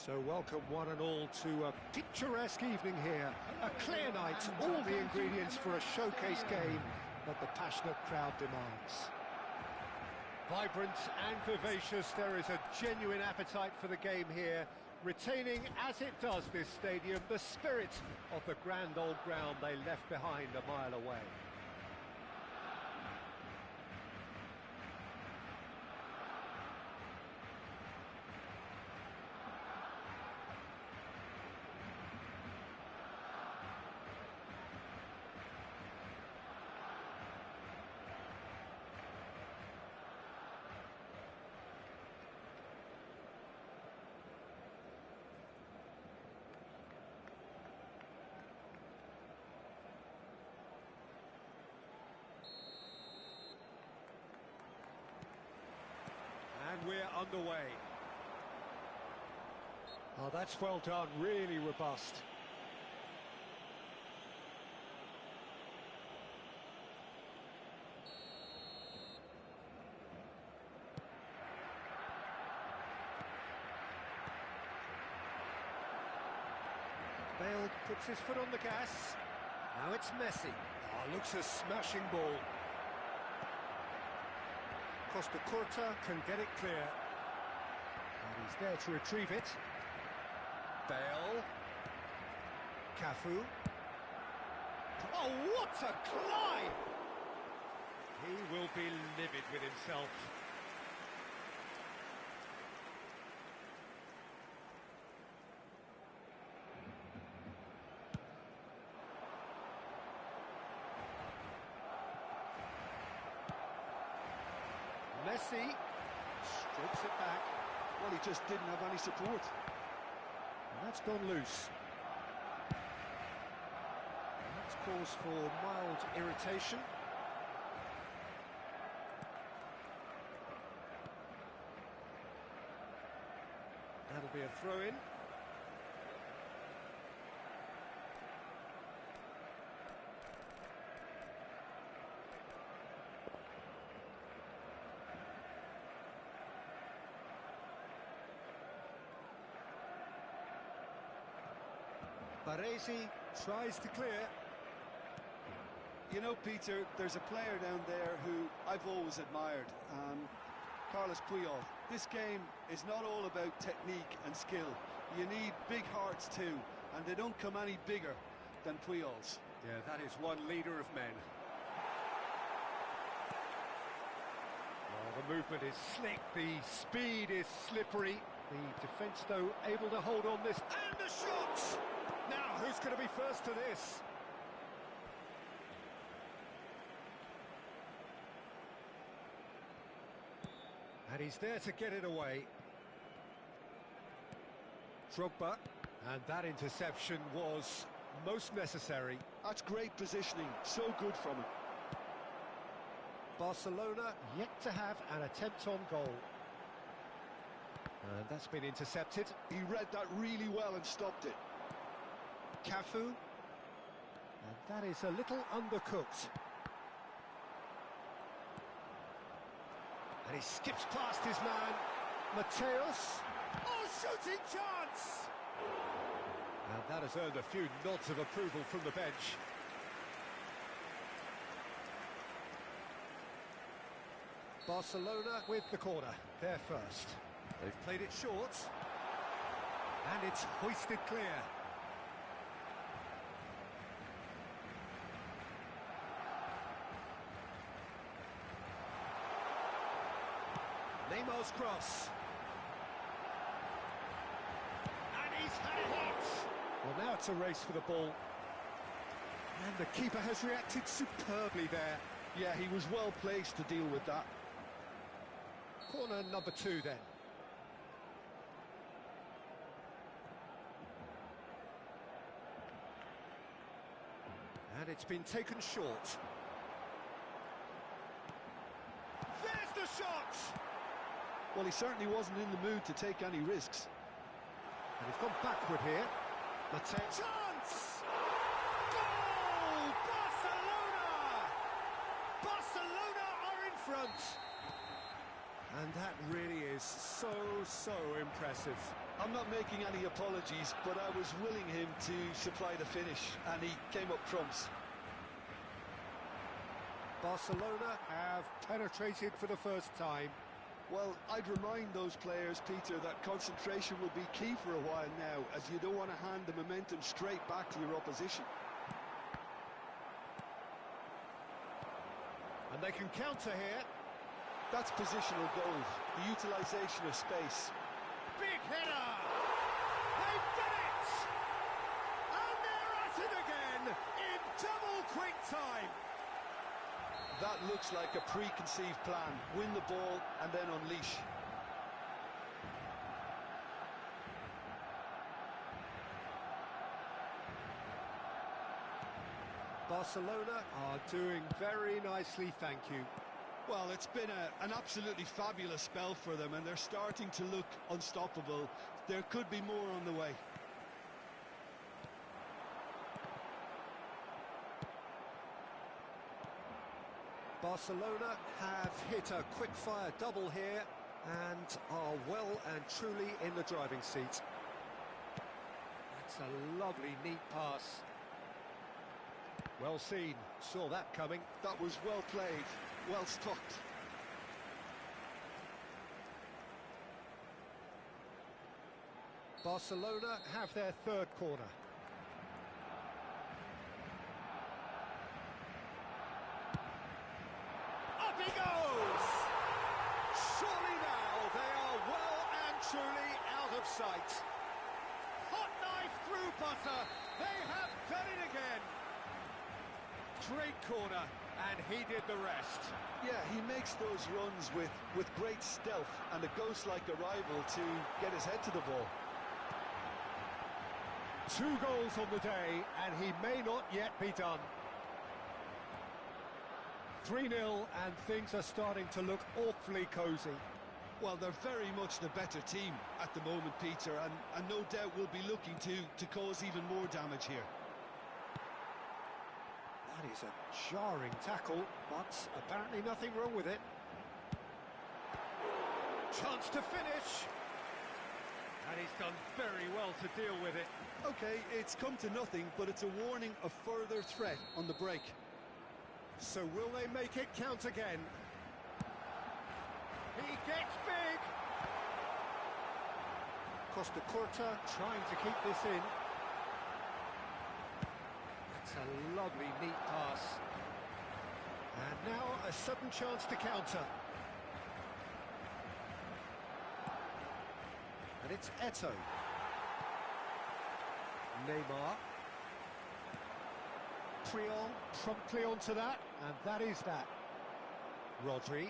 So welcome one and all to a picturesque evening here. A clear night, all the ingredients for a showcase game that the passionate crowd demands. Vibrant and vivacious, there is a genuine appetite for the game here, retaining, as it does this stadium, the spirit of the grand old ground they left behind a mile away. And we're underway. Oh, that's well done, really robust. Bale puts his foot on the gas. Now it's Messi. Oh, looks a smashing ball. Costa Curta can get it clear. And he's there to retrieve it. Bale. Cafu. Oh, what a climb! He will be livid with himself. Messi strips it back. Well, he just didn't have any support. And that's gone loose. And that's cause for mild irritation. That'll be a throw-in. Baresi tries to clear. You know, Peter, there's a player down there who I've always admired, Carlos Puyol. This game is not all about technique and skill. You need big hearts too, and they don't come any bigger than Puyol's. Yeah, that is one leader of men. Well, the movement is slick, the speed is slippery. The defence, though, able to hold on this. And the shot! Now, who's going to be first to this? And he's there to get it away. Drogba. And that interception was most necessary. That's great positioning, so good from him. Barcelona yet to have an attempt on goal. And that's been intercepted. He read that really well and stopped it. Cafu, and that is a little undercooked. And he skips past his man, Mateus. Oh, shooting chance! And that has earned a few nods of approval from the bench. Barcelona with the corner, they're first. They've played it short, and it's hoisted clear. Neymar's cross. And he's had it hit! Well, now it's a race for the ball. And the keeper has reacted superbly there. Yeah, he was well placed to deal with that. Corner number 2 then. And it's been taken short. There's the shot! Well, he certainly wasn't in the mood to take any risks. And he's gone backward here. Mateus. Chance! Goal! Barcelona! Barcelona are in front! And that really is so impressive. I'm not making any apologies, but I was willing him to supply the finish, and he came up trumps. Barcelona have penetrated for the first time. Well, I'd remind those players, Peter, that concentration will be key for a while now, as you don't want to hand the momentum straight back to your opposition. And they can counter here. That's positional goal, the utilisation of space. Big header! They've done it! And they're at it again in double quick time. That looks like a preconceived plan. Win the ball and then unleash. Barcelona are doing very nicely, thank you. Well, it's been an absolutely fabulous spell for them, and they're starting to look unstoppable. There could be more on the way. Barcelona have hit a quick-fire double here and are well and truly in the driving seat. That's a lovely, neat pass. Well seen, saw that coming. That was well played, well stopped. Barcelona have their third corner. Up he goes! Surely now they are well and truly out of sight. Hot knife through butter, they have done it again. Great corner, and he did the rest. Yeah, he makes those runs with great stealth and a ghost-like arrival to get his head to the ball. 2 goals on the day, and he may not yet be done. 3-0, and things are starting to look awfully cosy. Well, they're very much the better team at the moment, Peter, and no doubt will be looking to cause even more damage here. That is a jarring tackle, but apparently nothing wrong with it. Chance to finish. And he's done very well to deal with it. OK, it's come to nothing, but it's a warning of further threat on the break. So will they make it count again? He gets big. Costa Curta trying to keep this in. That's a lovely, neat pass. And now a sudden chance to counter. And it's Eto'o. Neymar. Triol promptly onto that, and that is that. Rodri.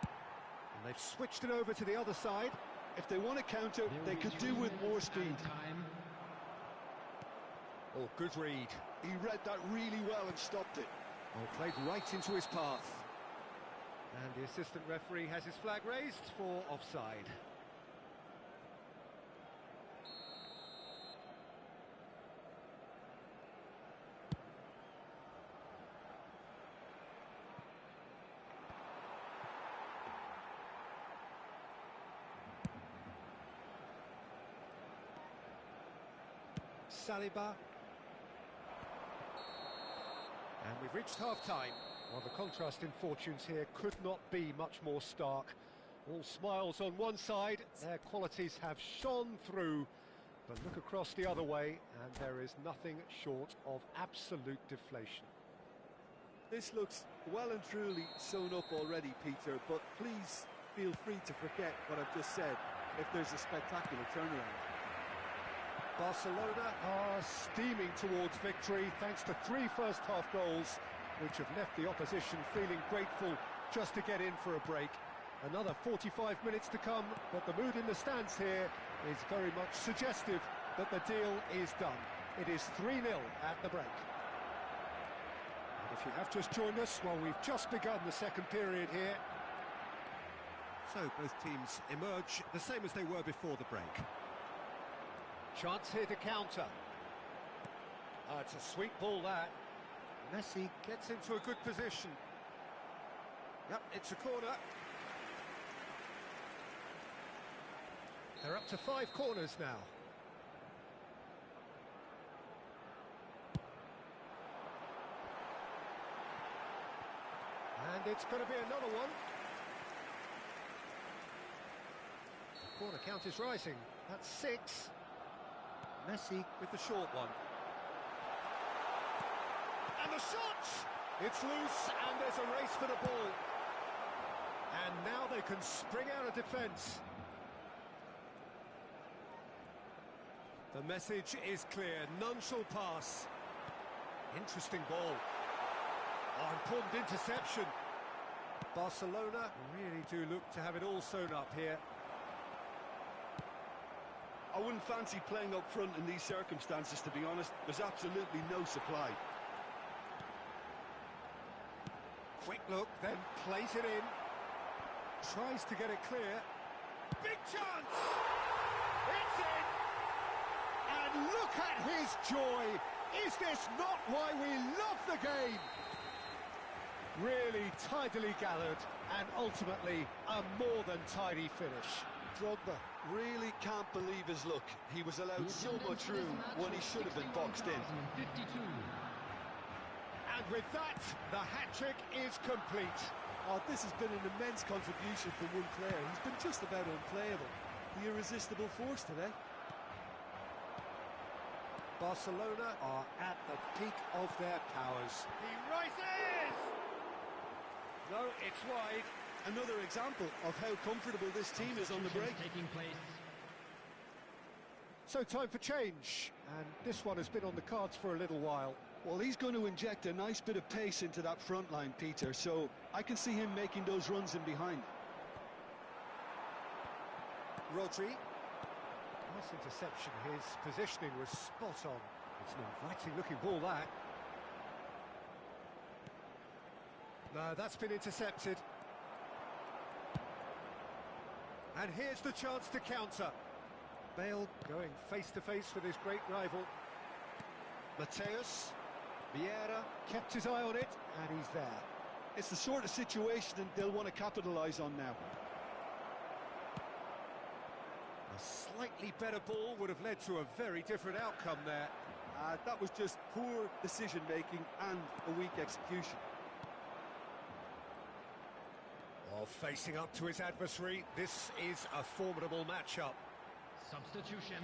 And they've switched it over to the other side. If they want to counter, they could do with more speed. Oh, good read. He read that really well and stopped it. Oh, played right into his path. And the assistant referee has his flag raised for offside. Saliba. And we've reached half-time. Well, the contrast in fortunes here could not be much more stark. All smiles on one side, their qualities have shone through. But look across the other way, and there is nothing short of absolute deflation. This looks well and truly sewn up already, Peter, but please feel free to forget what I've just said if there's a spectacular turnaround. Barcelona are steaming towards victory thanks to 3 first-half goals, which have left the opposition feeling grateful just to get in for a break. Another 45 minutes to come, but the mood in the stands here is very much suggestive that the deal is done. It is 3-0 at the break. And if you have just joined us, well, we've just begun the second period here. So both teams emerge the same as they were before the break. Chance here to counter. It's a sweet ball, that. Messi gets into a good position. Yep, it's a corner. They're up to 5 corners now. And it's going to be another one. The corner count is rising. That's 6. Messi with the short one. And the shot! It's loose, and there's a race for the ball. And now they can spring out of defence. The message is clear, none shall pass. Interesting ball. Oh, important interception. Barcelona really do look to have it all sewn up here. I wouldn't fancy playing up front in these circumstances, to be honest. There's absolutely no supply. Quick look, then plays it in. Tries to get it clear. Big chance! It's in! And look at his joy! Is this not why we love the game? Really tidily gathered, and ultimately a more than tidy finish. Drogba Really can't believe his luck. He was allowed so much room when he should have been boxed in. And with that, the hat-trick is complete. Oh, this has been an immense contribution from one player. He's been just about unplayable. The irresistible force today. Barcelona are at the peak of their powers. He rises! No, it's wide. Another example of how comfortable this team is on the break. So time for change, and this one has been on the cards for a little while. Well, he's going to inject a nice bit of pace into that front line, Peter, so I can see him making those runs in behind. Rodri. Nice interception. His positioning was spot on. It's an inviting looking ball, that. No, that's been intercepted. And here's the chance to counter. Bale going face-to-face with his great rival. Mateus, Vieira kept his eye on it, and he's there. It's the sort of situation that they'll want to capitalise on now. A slightly better ball would have led to a very different outcome there. That was just poor decision-making and a weak execution. While facing up to his adversary, this is a formidable matchup. Substitution.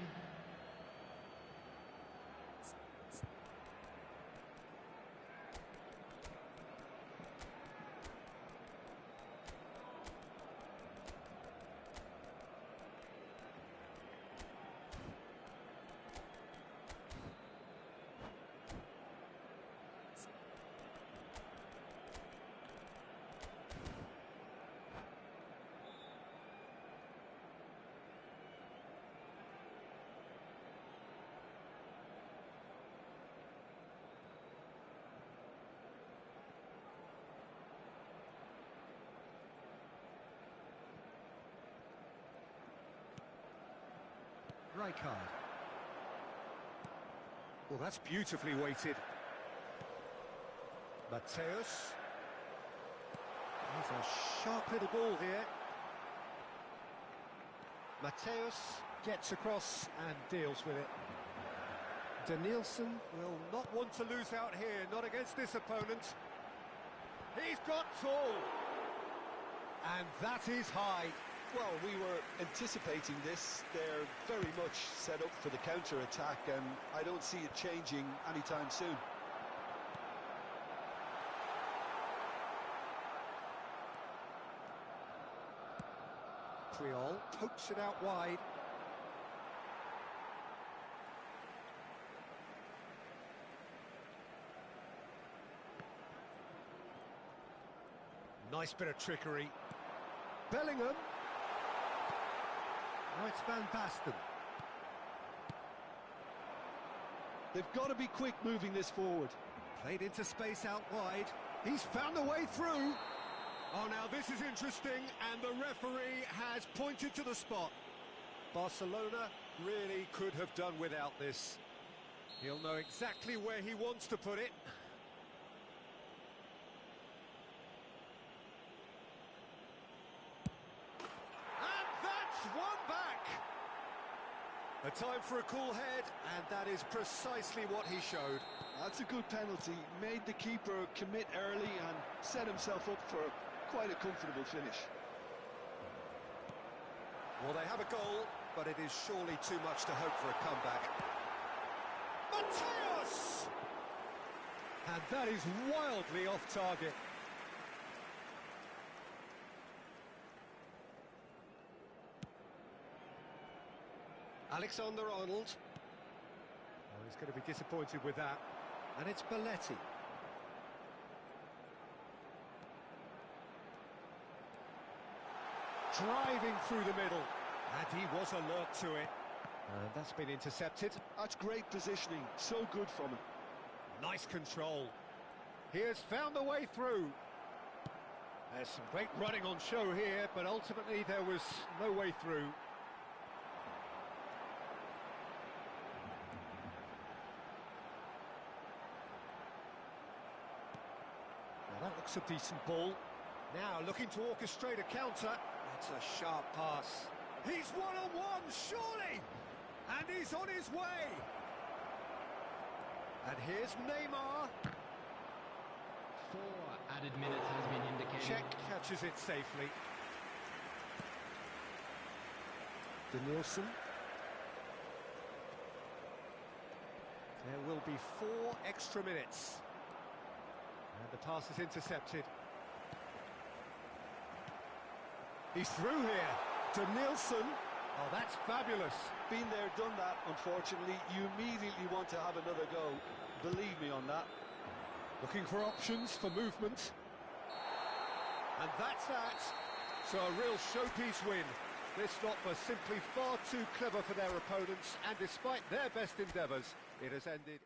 Rijkaard. Well, that's beautifully weighted. Mateus. He's a sharp little ball here. Mateus gets across and deals with it. Danielson will not want to lose out here, not against this opponent. He's got tall. And that is high. Well, we were anticipating this. They're very much set up for the counter-attack, and I don't see it changing anytime soon. Creole pokes it out wide. Nice bit of trickery. Bellingham. Now it's Van Basten. They've got to be quick moving this forward. Played into space out wide. He's found a way through. Oh, now this is interesting, and the referee has pointed to the spot. Barcelona really could have done without this. He'll know exactly where he wants to put it. And that's one back. A time for a cool head, and that is precisely what he showed. That's a good penalty. Made the keeper commit early and set himself up for quite a comfortable finish. Well, they have a goal, but it is surely too much to hope for a comeback. Mateus! And that is wildly off target. Alexander-Arnold. Oh, he's going to be disappointed with that. And it's Belletti. Driving through the middle. And he was alert to it. And that's been intercepted. That's great positioning. So good from him. Nice control. He has found the way through. There's some great running on show here, but ultimately there was no way through. Now that looks a decent ball. Now looking to orchestrate a counter. That's a sharp pass. He's one-on-one, surely! And he's on his way! And here's Neymar. 4 added minutes has been indicated. Czech catches it safely. Danielson. There will be 4 extra minutes. And the pass is intercepted. He's through here. Danielson. Oh, that's fabulous. Been there, done that, unfortunately. You immediately want to have another go. Believe me on that. Looking for options for movement. And that's that. So a real showpiece win. This lot were simply far too clever for their opponents, and despite their best endeavours, it has ended...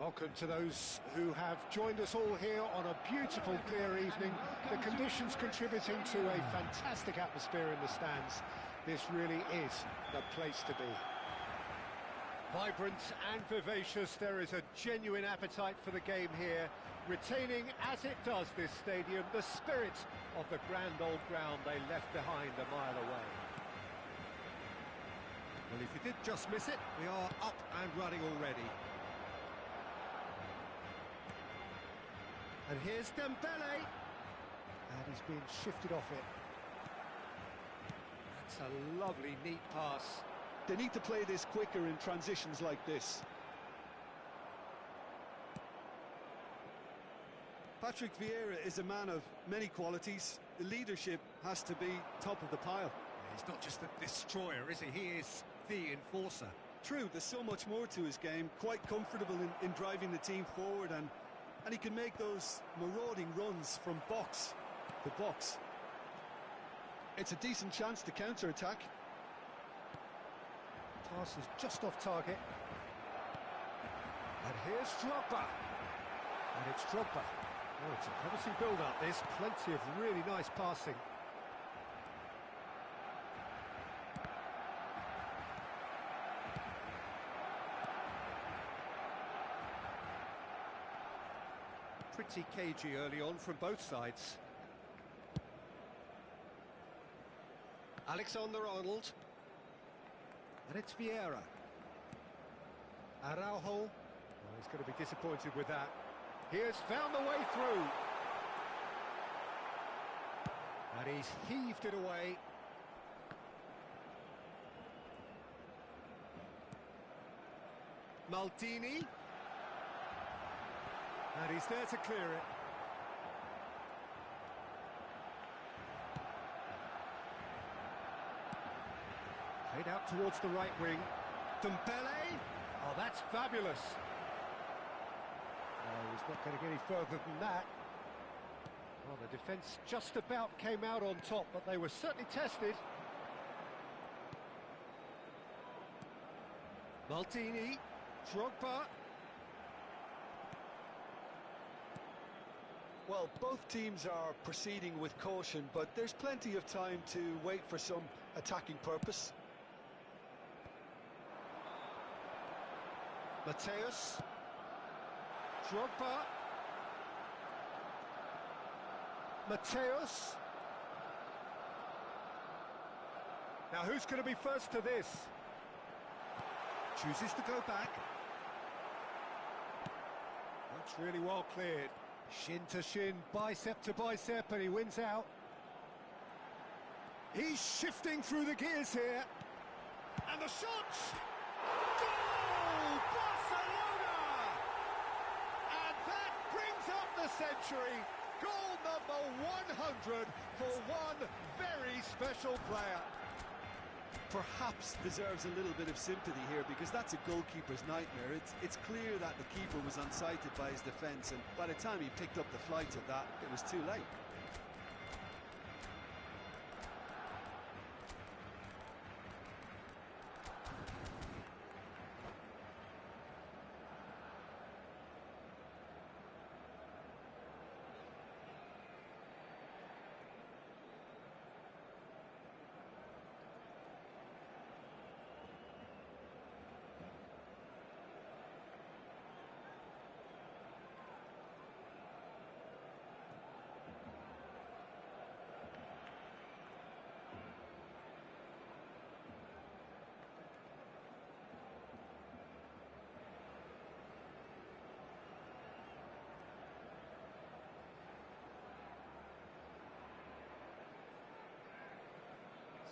Welcome to those who have joined us all here on a beautiful, clear evening. The conditions contributing to a fantastic atmosphere in the stands. This really is the place to be. Vibrant and vivacious, there is a genuine appetite for the game here, retaining, as it does this stadium, the spirit of the grand old ground they left behind a mile away. Well, if you did just miss it, we are up and running already. And here's Dembele. And he's been shifted off it. That's a lovely, neat pass. They need to play this quicker in transitions like this. Patrick Vieira is a man of many qualities. The leadership has to be top of the pile. He's not just a destroyer, is he? He is the enforcer. True, there's so much more to his game. Quite comfortable in driving the team forward, and he can make those marauding runs from box to box. It's a decent chance to counter-attack. Pass is just off target. And here's Drogba. And it's Drogba. Oh, it's a promising build-up, this. Plenty of really nice passing. Pretty cagey early on from both sides. Alexander-Arnold. And it's Vieira. Araujo. Oh, he's going to be disappointed with that. He has found the way through. And he's heaved it away. Maldini. And he's there to clear it. Played out towards the right wing. Dembele. Oh, that's fabulous. Oh, he's not going to get any further than that. Well, the defence just about came out on top, but they were certainly tested. Maldini. Drogba. Well, both teams are proceeding with caution, but there's plenty of time to wait for some attacking purpose. Mateus. Drogba. Mateus. Now who's going to be first to this? Chooses to go back. That's really well cleared. Shin to shin, bicep to bicep, and he wins out. He's shifting through the gears here. And the shot! Goal! Barcelona! And that brings up the century. Goal number 100 for one very special player. Perhaps deserves a little bit of sympathy here, because that's a goalkeeper's nightmare. It's clear that the keeper was unsighted by his defence, and by the time he picked up the flight of that, it was too late.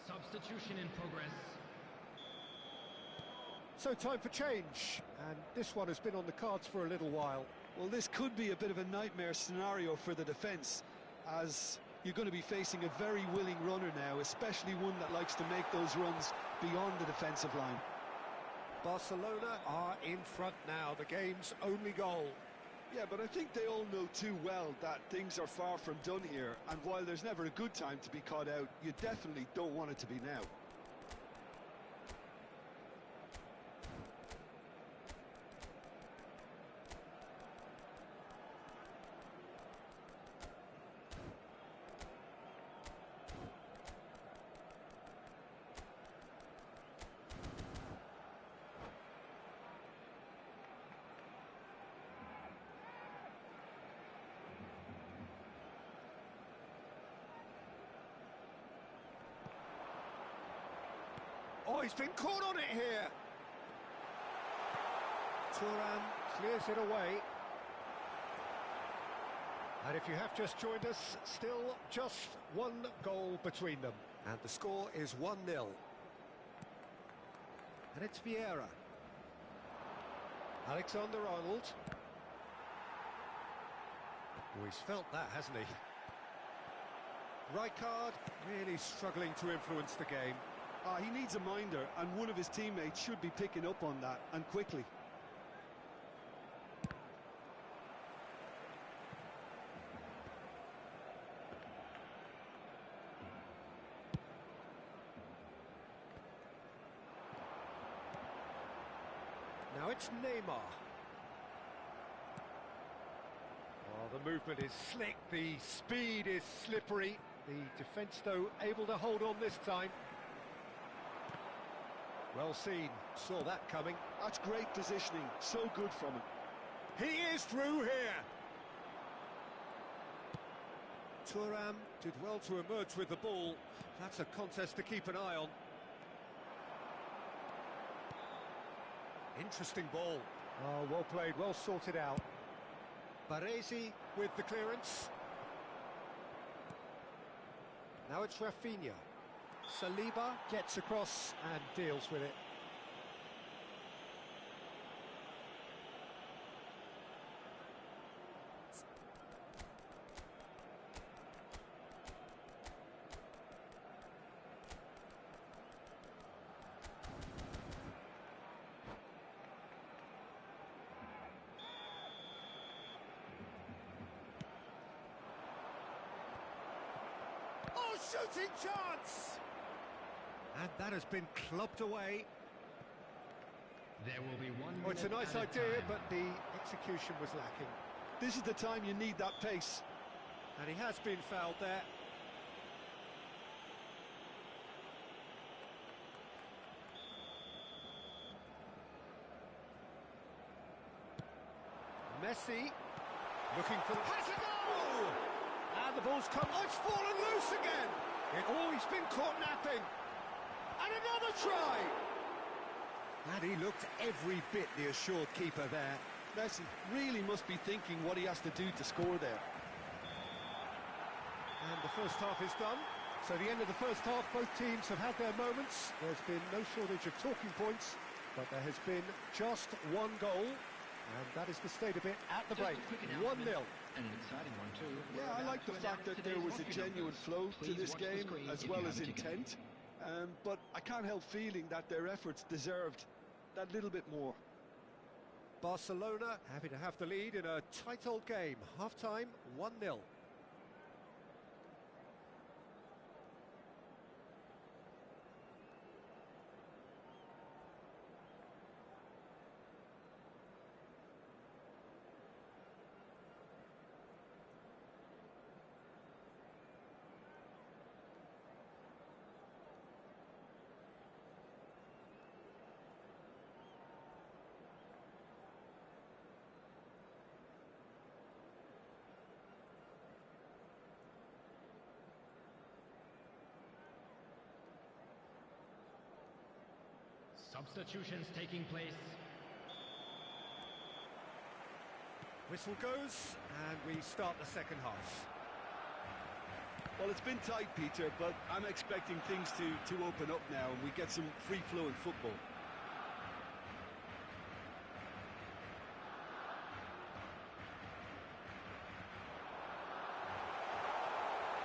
Substitution in progress. So time for change, and this one has been on the cards for a little while. Well, this could be a bit of a nightmare scenario for the defence, as you're going to be facing a very willing runner now, especially one that likes to make those runs beyond the defensive line. Barcelona are in front now, the game's only goal. Yeah, but I think they all know too well that things are far from done here, and while there's never a good time to be caught out, you definitely don't want it to be now. Oh, he's been caught on it here. Thuram clears it away. And if you have just joined us, still just one goal between them. And the score is 1-0. And it's Vieira. Alexander-Arnold. Oh, he's felt that, hasn't he? Rijkaard really struggling to influence the game. He needs a minder, and one of his teammates should be picking up on that, and quickly. Now it's Neymar. Oh, the movement is slick, the speed is slippery. The defence, though, able to hold on this time. Well seen, saw that coming. That's great positioning, so good from him. He is through here. Thuram did well to emerge with the ball. That's a contest to keep an eye on. Interesting ball. Oh, well played, well sorted out. Baresi with the clearance. Now it's Rafinha. Saliba gets across and deals with it. Oh, shooting chance! And that has been clubbed away. There will be 1 Oh, it's a minute nice at idea, time. but the execution was lacking. This is the time you need that pace. And he has been fouled there. Messi looking for the... Has a goal! And the ball's come... Oh, it's fallen loose again! Oh, he's been caught napping. And another try! And he looked every bit the assured keeper there. Messi really must be thinking what he has to do to score there. And the first half is done. So the end of the first half, both teams have had their moments. There's been no shortage of talking points, but there has been just one goal. And that is the state of it at the break. 1-0. And an exciting one too. Yeah, I like the fact that there was a genuine flow to this game, as well as intent. But I can't help feeling that their efforts deserved that little bit more. Barcelona happy to have the lead in a tight old game. Half-time, 1-0. Substitutions taking place. Whistle goes, and we start the second half. Well, it's been tight, Peter, but I'm expecting things to open up now and we get some free-flowing football.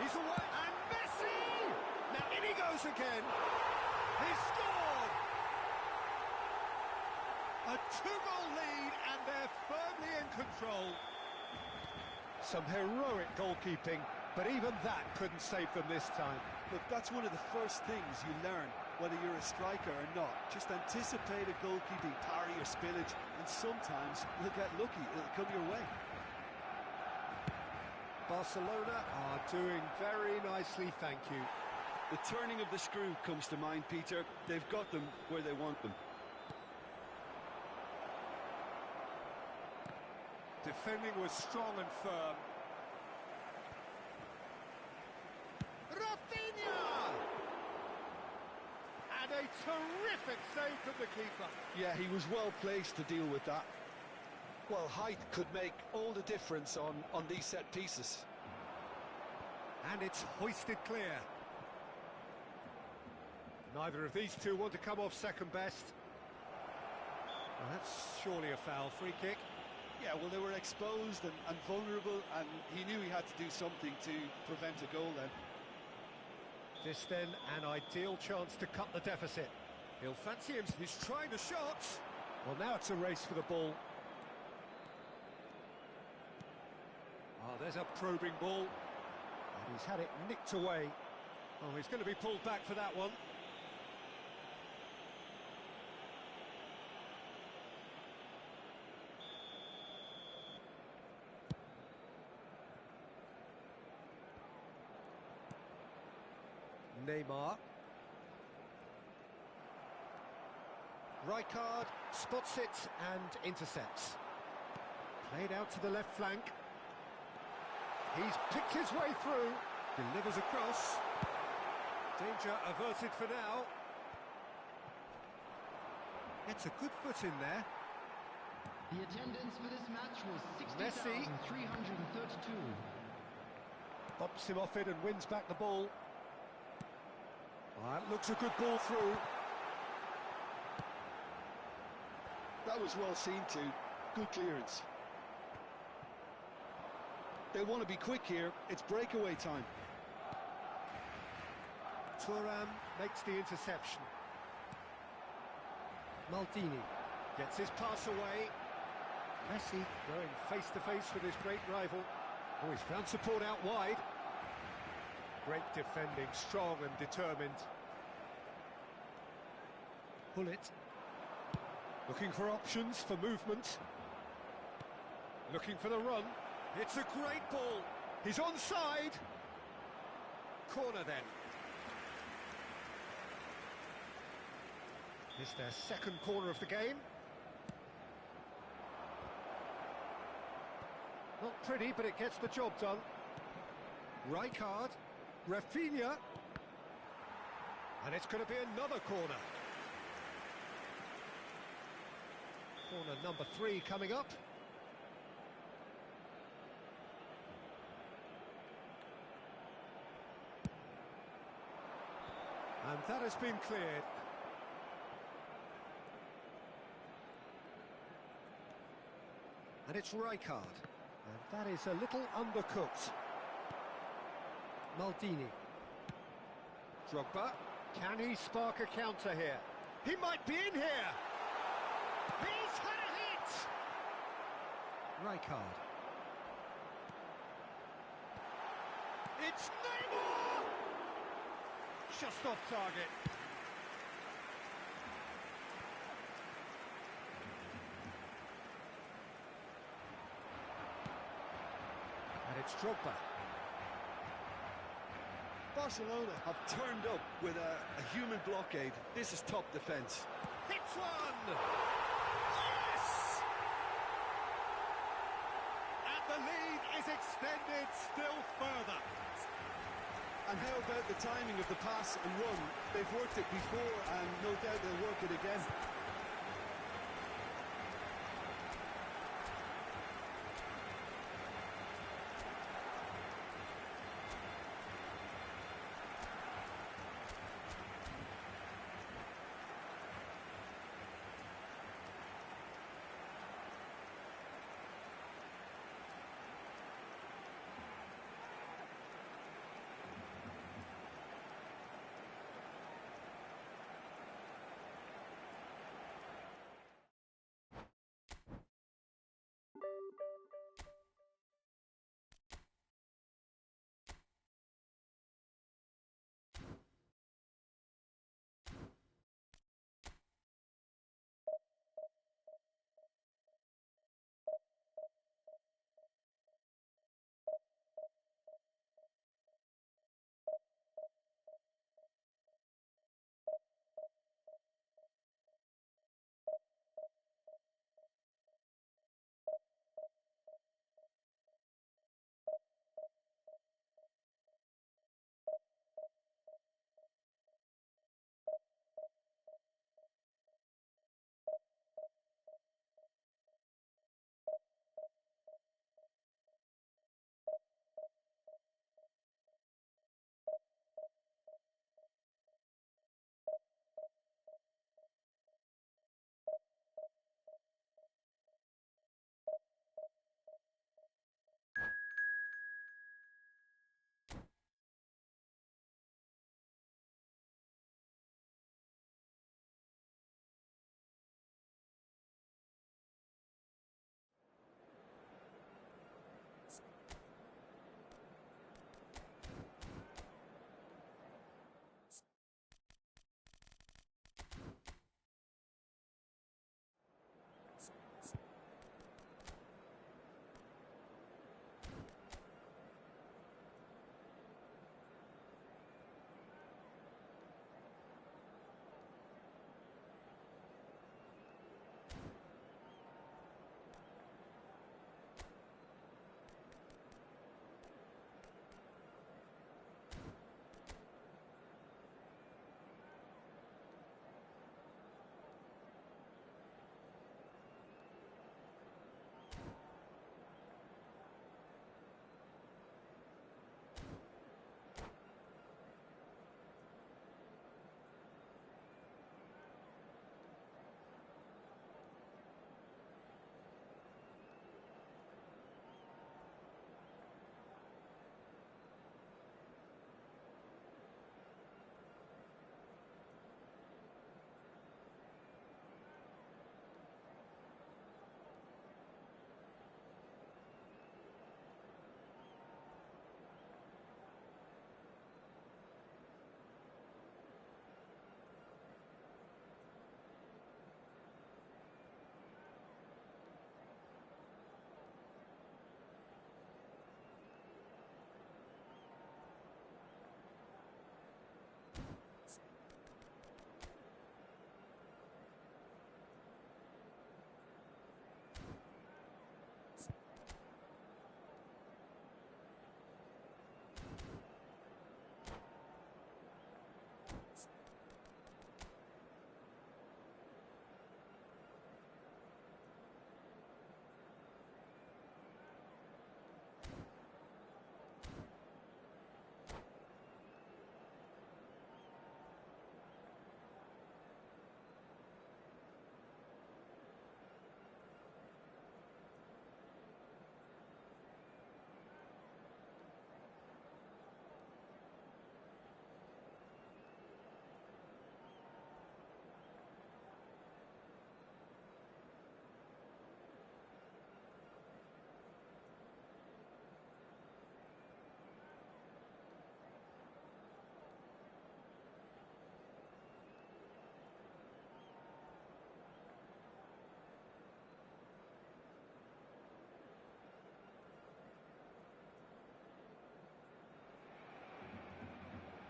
He's away, and Messi! Now in he goes again. He's scored! A 2-goal lead, and they're firmly in control. Some heroic goalkeeping, but even that couldn't save them this time. Look, that's one of the first things you learn, whether you're a striker or not. Just anticipate a goalkeeping parry or spillage, and sometimes you'll get lucky. It'll come your way. Barcelona are doing very nicely, thank you. The turning of the screw comes to mind, Peter. They've got them where they want them. Defending was strong and firm. Rafinha! And And a terrific save from the keeper. Yeah, he was well placed to deal with that. Well, height could make all the difference on these set pieces. And it's hoisted clear. Neither of these two want to come off second best. Well, that's surely a foul. Free kick. Yeah, well, they were exposed and vulnerable, and he knew he had to do something to prevent a goal then. This then an ideal chance to cut the deficit. He'll fancy him. He's trying the shot. Well, now it's a race for the ball. Oh, there's a probing ball. And he's had it nicked away. Oh, he's going to be pulled back for that one. Neymar. Rijkaard spots it and intercepts. Played out to the left flank. He's picked his way through. Delivers across. Danger averted for now. It's a good foot in there. The attendance for this match was Messi 60,332. Bumps him off it and wins back the ball. That looks a good ball through. That was well seen too. Good clearance. They want to be quick here. It's breakaway time. Thuram makes the interception. Maldini gets his pass away. Messi going face to face with his great rival. Oh, he's found support out wide. Great defending, strong and determined. Bullet. Looking for options for movement. Looking for the run. It's a great ball. He's onside. Corner then. It's their second corner of the game. Not pretty, but it gets the job done. Rijkaard. Rafinha. And it's going to be another corner. Corner number 3 coming up. And that has been cleared. And it's Rijkaard. And that is a little undercooked. Maldini. Drogba. Can he spark a counter here? He might be in here! He's had a hit! Rijkaard. It's Neymar! Just off target. And it's Drogba. Barcelona have turned up with a human blockade. This is top defence. Hits one! Yes! And the lead is extended still further. And how about the timing of the pass and run? They've worked it before and no doubt they'll work it again.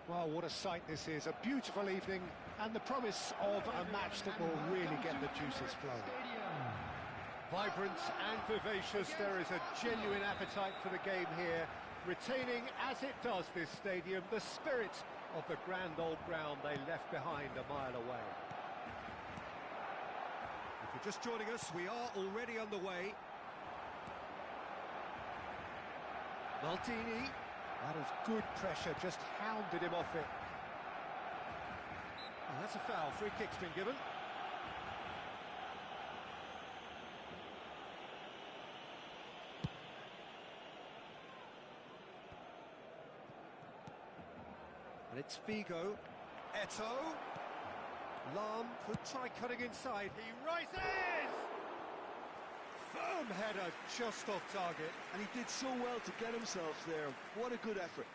Well, what a sight this is. A beautiful evening and the promise of a match that will really get the juices flowing. Vibrant and vivacious, there is a genuine appetite for the game here, retaining, as it does this stadium, the spirit of the grand old ground they left behind a mile away. If you're just joining us, we are already underway. Maldini, that is good pressure, just hounded him off it. And that's a foul, free kick's been given. And it's Figo. Eto'o. Lam could try cutting inside. He rises! Firm header just off target. And he did so well to get himself there. What a good effort.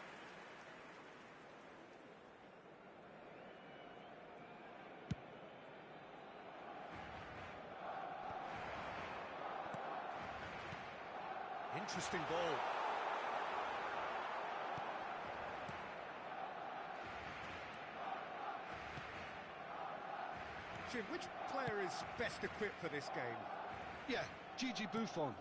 Interesting ball. Jim, which player is best equipped for this game? Yeah, Gigi Buffon.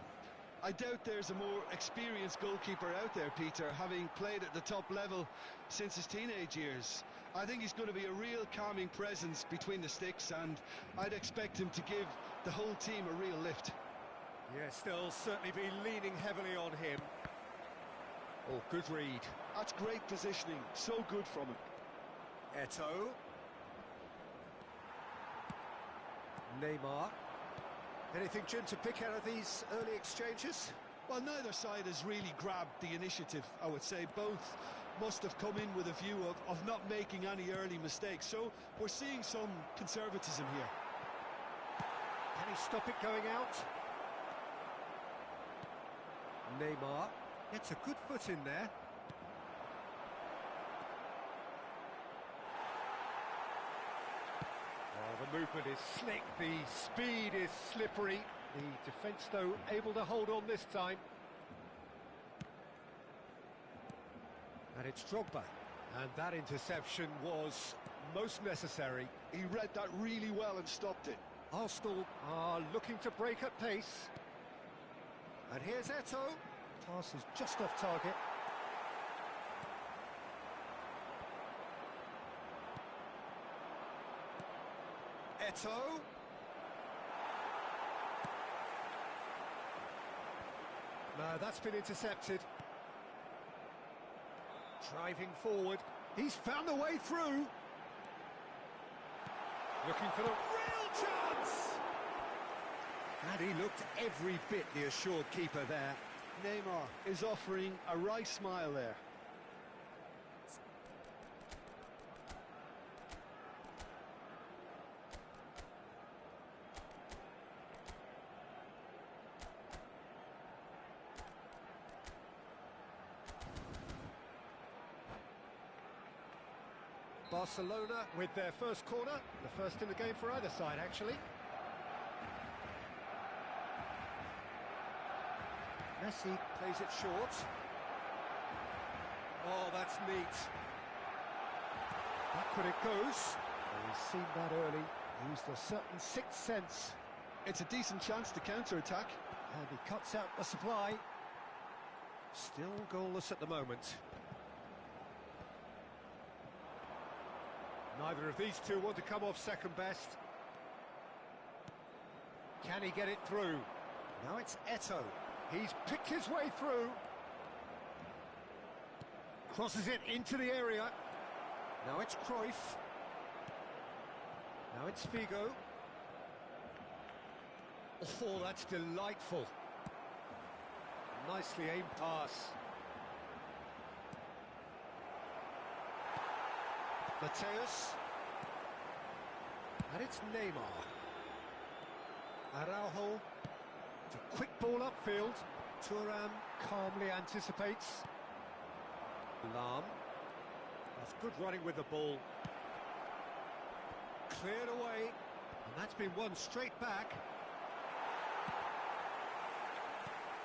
I doubt there's a more experienced goalkeeper out there, Peter, having played at the top level since his teenage years. I think he's going to be a real calming presence between the sticks, and I'd expect him to give the whole team a real lift. Yes, they'll certainly be leaning heavily on him. Oh, good read. That's great positioning, so good from him. Eto'o. Neymar. Anything, Jim, to pick out of these early exchanges? Well, neither side has really grabbed the initiative, I would say. Both must have come in with a view of not making any early mistakes. So we're seeing some conservatism here. Can he stop it going out? Neymar. It's a good foot in there. Oh, the movement is slick, the speed is slippery. The defence, though, able to hold on this time. And it's Drogba. And that interception was most necessary. He read that really well and stopped it. Arsenal are looking to break at pace. And here's Eto'o. Pass is just off target. Eto'o. No, that's been intercepted. Driving forward. He's found a way through. Looking for the real chance. And he looked every bit the assured keeper there. Neymar is offering a wry smile there. Barcelona with their first corner, the first in the game for either side, actually. Messi plays it short. Oh, that's neat. Back when it goes. Oh, he's seen that early. Used a certain sixth sense. It's a decent chance to counter-attack. And he cuts out the supply. Still goalless at the moment. Neither of these two want to come off second best. Can he get it through? Now it's Eto'o. He's picked his way through. Crosses it into the area. Now it's Cruyff. Now it's Figo. Oh, that's delightful. Nicely aimed pass. Mateus. And it's Neymar. Araujo. It's a quick ball upfield. Thuram calmly anticipates. Lam. That's good running with the ball. Cleared away. And that's been won straight back.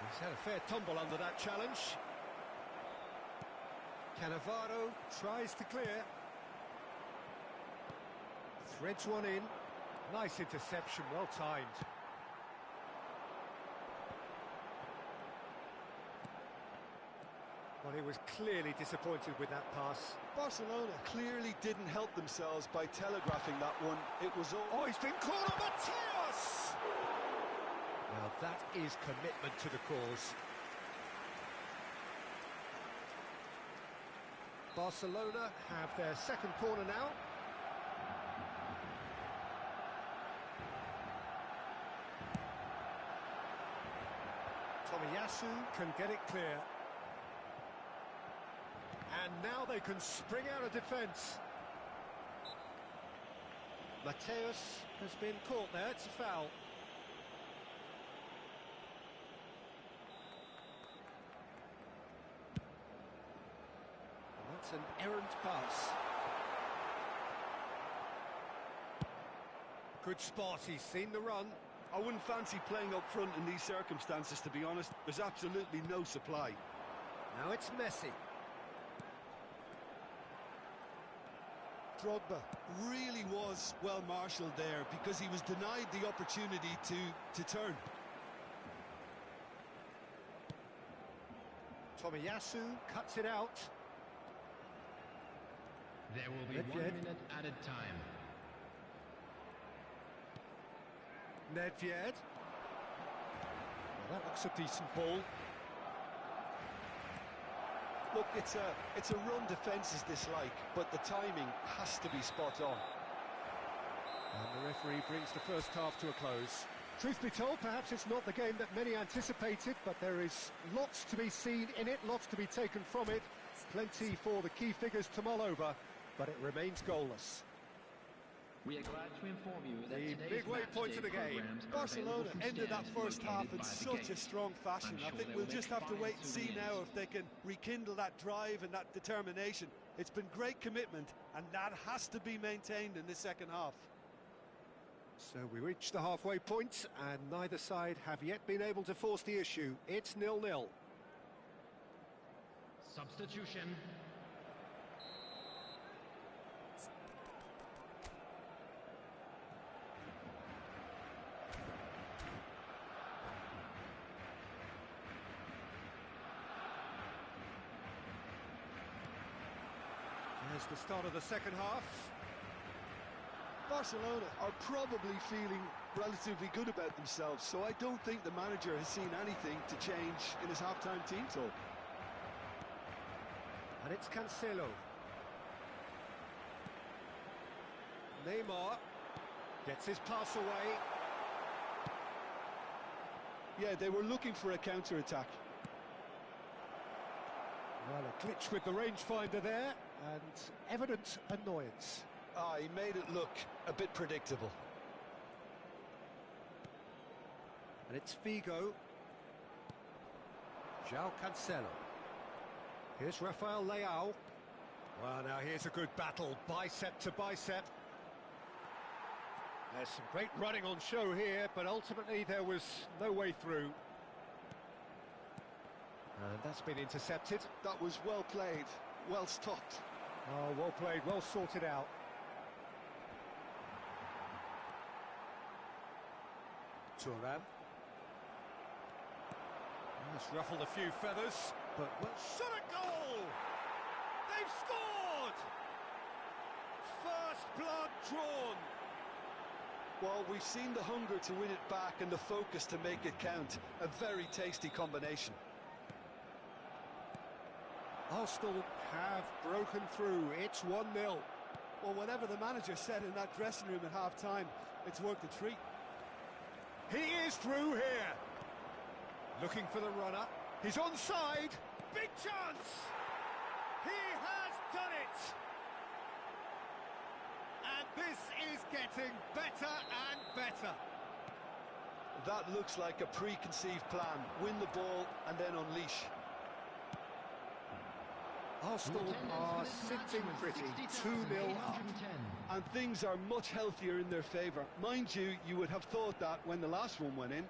He's had a fair tumble under that challenge. Cannavaro tries to clear. Threads one in. Nice interception, well timed. Well, he was clearly disappointed with that pass. Barcelona clearly didn't help themselves by telegraphing that one. It was all... Oh, he's been caught on Mateus! Now that is commitment to the cause. Barcelona have their second corner now. Tomiyasu can get it clear. And now they can spring out of defence. Mateus has been caught there, it's a foul. And that's an errant pass. Good spot, he's seen the run. I wouldn't fancy playing up front in these circumstances, to be honest. There's absolutely no supply. Now it's Messi. Drogba really was well marshalled there because he was denied the opportunity to turn. Tomiyasu cuts it out. There will be 1 minute added time. Nedved. Well, that looks a decent ball. Look, it's a run defence's dislike, but the timing has to be spot on. And the referee brings the first half to a close. Truth be told, perhaps it's not the game that many anticipated, but there is lots to be seen in it, lots to be taken from it. Plenty for the key figures to mull over, but it remains goalless. We are glad to inform you that The today's midway point of the game. Barcelona ended that first half in such a strong fashion. I think we'll just have to wait and see now if they can rekindle that drive and that determination. It's been great commitment, and that has to be maintained in this second half. So we reach the halfway point, and neither side have yet been able to force the issue. It's 0-0. Substitution. There's the start of the second half. Barcelona are probably feeling relatively good about themselves, so I don't think the manager has seen anything to change in his half-time team talk. And it's Cancelo. Neymar gets his pass away. Yeah, they were looking for a counter-attack. Well, a glitch with the rangefinder there, and evident annoyance. He made it look a bit predictable. And it's Figo. João Cancelo. Here's Rafael Leao. Well, now here's a good battle, bicep to bicep. There's some great running on show here, but ultimately there was no way through. And that's been intercepted. That was well played, well stopped. Oh, well played, well sorted out. Thuram. That's ruffled a few feathers, but shot a goal! They've scored! First blood drawn. Well, we've seen the hunger to win it back and the focus to make it count. A very tasty combination. Arsenal have broken through. It's 1-0. Well, whatever the manager said in that dressing room at half-time, it's worked a treat. He is through here. Looking for the runner. He's onside. Big chance. He has done it. And this is getting better and better. That looks like a preconceived plan. Win the ball and then unleash. Arsenal are sitting pretty, 2-0 up. And things are much healthier in their favour. Mind you, you would have thought that when the last one went in.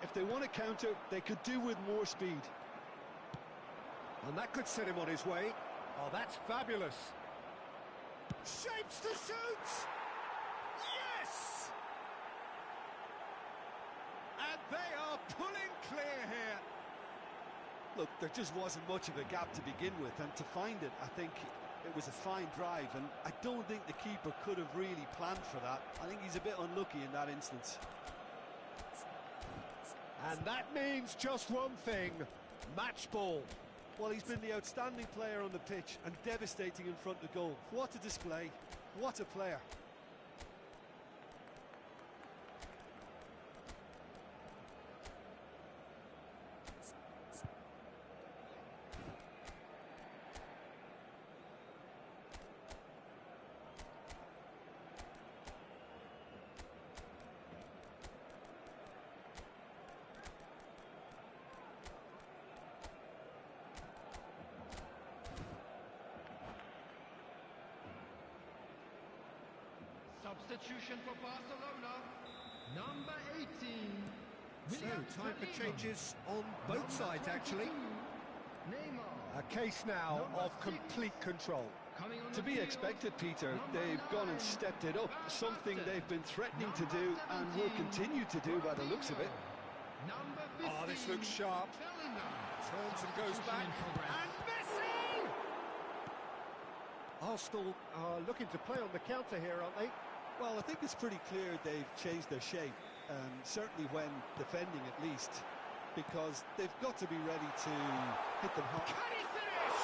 If if they want to counter, they could do with more speed. And that could set him on his way. Oh, that's fabulous. Shapes to shoot! Yes! And they are pulling clear here. Look, there just wasn't much of a gap to begin with, and to find it, I think it was a fine drive, and I don't think the keeper could have really planned for that. I think he's a bit unlucky in that instance. And that means just one thing, match ball. Well, he's been the outstanding player on the pitch and devastating in front of goal. What a display, what a player. Substitution for Barcelona, number 18. So, time for changes on both sides, actually. Neymar. A case now of complete control. To be expected, Peter. They've gone and stepped it up, something they've been threatening to do and will continue to do by the looks of it. Oh, this looks sharp. Turns and goes back. And Messi! Arsenal are looking to play on the counter here, aren't they? Well, I think it's pretty clear they've changed their shape, certainly when defending at least, because they've got to be ready to hit them hard. Can he finish?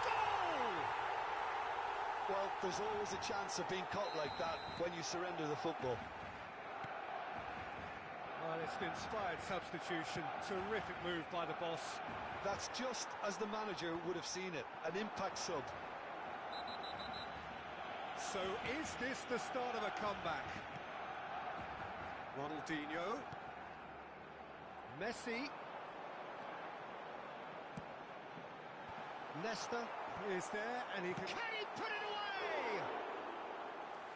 Goal! Well, there's always a chance of being caught like that when you surrender the football. Well, it's an inspired substitution. Terrific move by the boss. That's just as the manager would have seen it, an impact sub. So is this the start of a comeback? Ronaldinho. Messi. Nesta is there, and he can he put it away?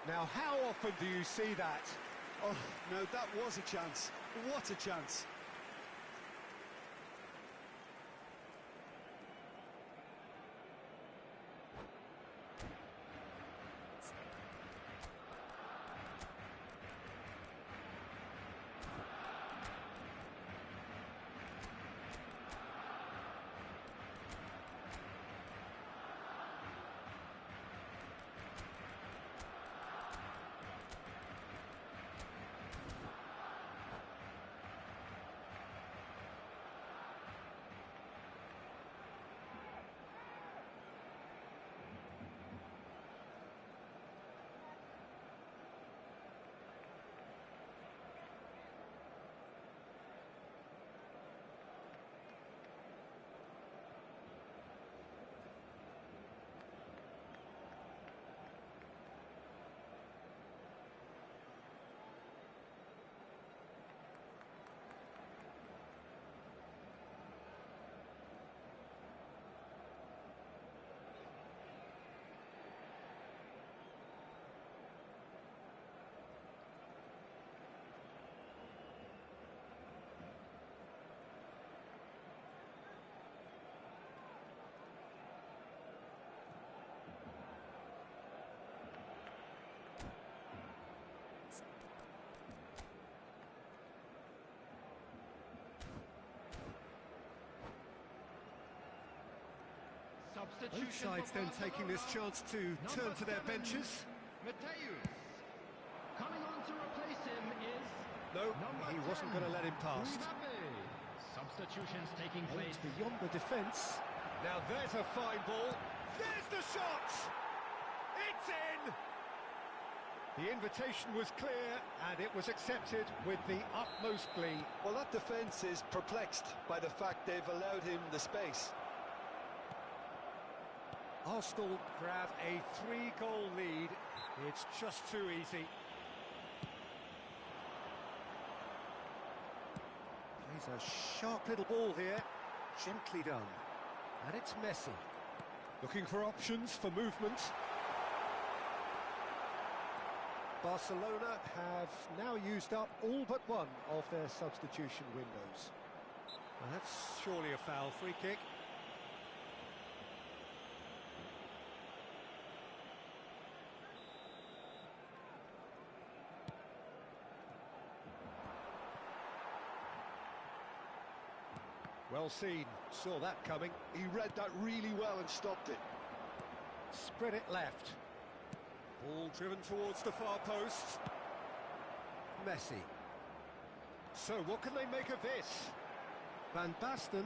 Now, how often do you see that? Oh, no, that was a chance. What a chance. Both sides then taking this chance to turn to their benches. Mateus. Coming on to replace him is No, he wasn't going to let him past. Substitutions taking place. It's beyond the defence. Now there's a fine ball. There's the shot! It's in! The invitation was clear, and it was accepted with the utmost glee. Well, that defence is perplexed by the fact they've allowed him the space. Arsenal grab a 3-goal lead. It's just too easy. Plays a sharp little ball here. Gently done. And it's Messi. Looking for options for movement. Barcelona have now used up all but one of their substitution windows. Well, that's surely a foul. Free kick. Well seen, saw that coming. He read that really well and stopped it. Spread it left. Ball driven towards the far post. Messi. So what can they make of this? Van Basten.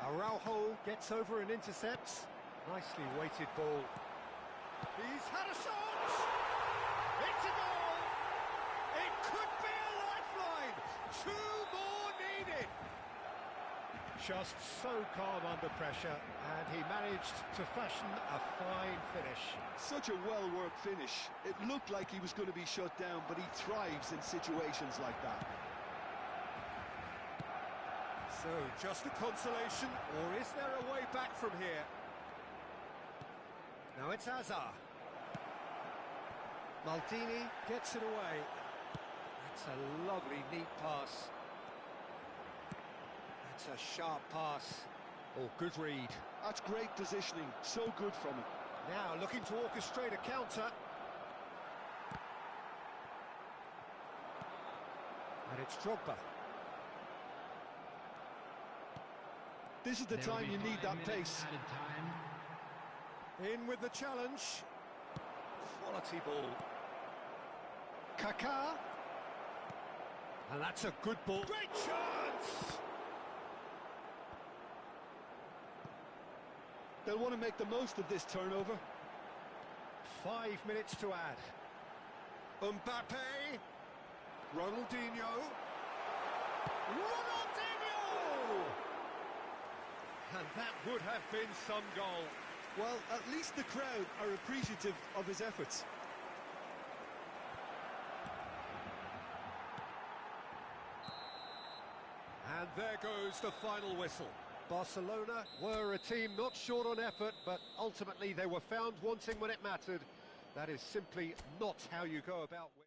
Araujo gets over and intercepts. Nicely weighted ball. He's had a shot! It's a goal! It could be a lifeline! 2 more needed! Just so calm under pressure, and he managed to fashion a fine finish. Such a well-worked finish. It looked like he was going to be shut down, but he thrives in situations like that. So, just a consolation, or is there a way back from here? Now it's Hazard. Maldini gets it away. That's a lovely, neat pass. That's a sharp pass. Oh, good read. That's great positioning. So good from him. Now looking to orchestrate a counter. And it's Drogba. This is the time you need that pace. In with the challenge. Quality ball. Kaká. And that's a good ball. Great chance! They'll want to make the most of this turnover. 5 minutes to add. Mbappe. Ronaldinho. Ronaldinho! And that would have been some goal. Well, at least the crowd are appreciative of his efforts. And there goes the final whistle. Barcelona were a team not short on effort, but ultimately they were found wanting when it mattered. That is simply not how you go about winning.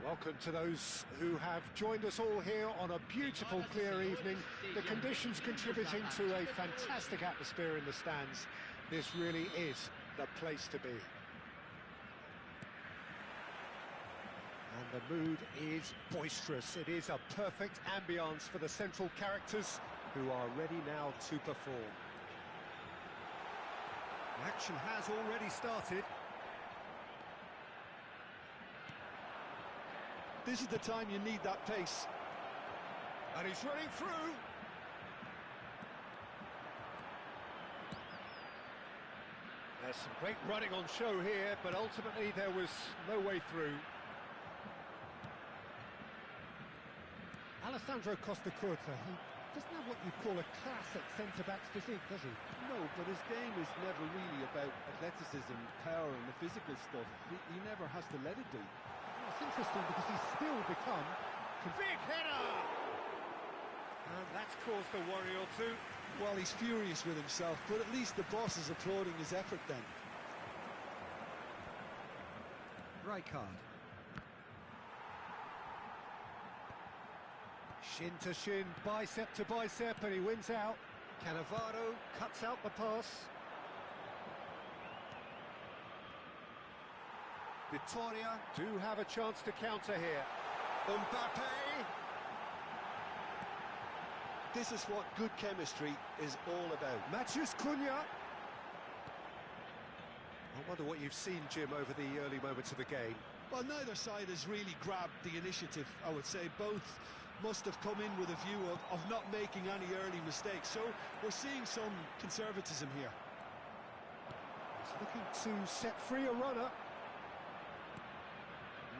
Welcome to those who have joined us all here on a beautiful, clear evening. The conditions contributing to a fantastic atmosphere in the stands. This really is the place to be. And the mood is boisterous. It is a perfect ambience for the central characters who are ready now to perform. Action has already started. This is the time you need that pace. And he's running through. There's some great running on show here, but ultimately there was no way through. Alessandro Costa-Curta, he doesn't have what you'd call a classic centre-back's physique, does he? No, but his game is never really about athleticism, power and the physical stuff. He never has to let it do. Well, it's interesting because he's still become... Big header! And that's caused a worry or two. Well, he's furious with himself, but at least the boss is applauding his effort then. Rijkaard. Shin to shin, bicep to bicep, and he wins out. Cannavaro cuts out the pass. Vittoria do have a chance to counter here. Mbappe! This is what good chemistry is all about. Matheus Cunha. I wonder what you've seen, Jim, over the early moments of the game. Well, neither side has really grabbed the initiative, I would say. Both must have come in with a view of not making any early mistakes. So we're seeing some conservatism here. He's looking to set free a runner.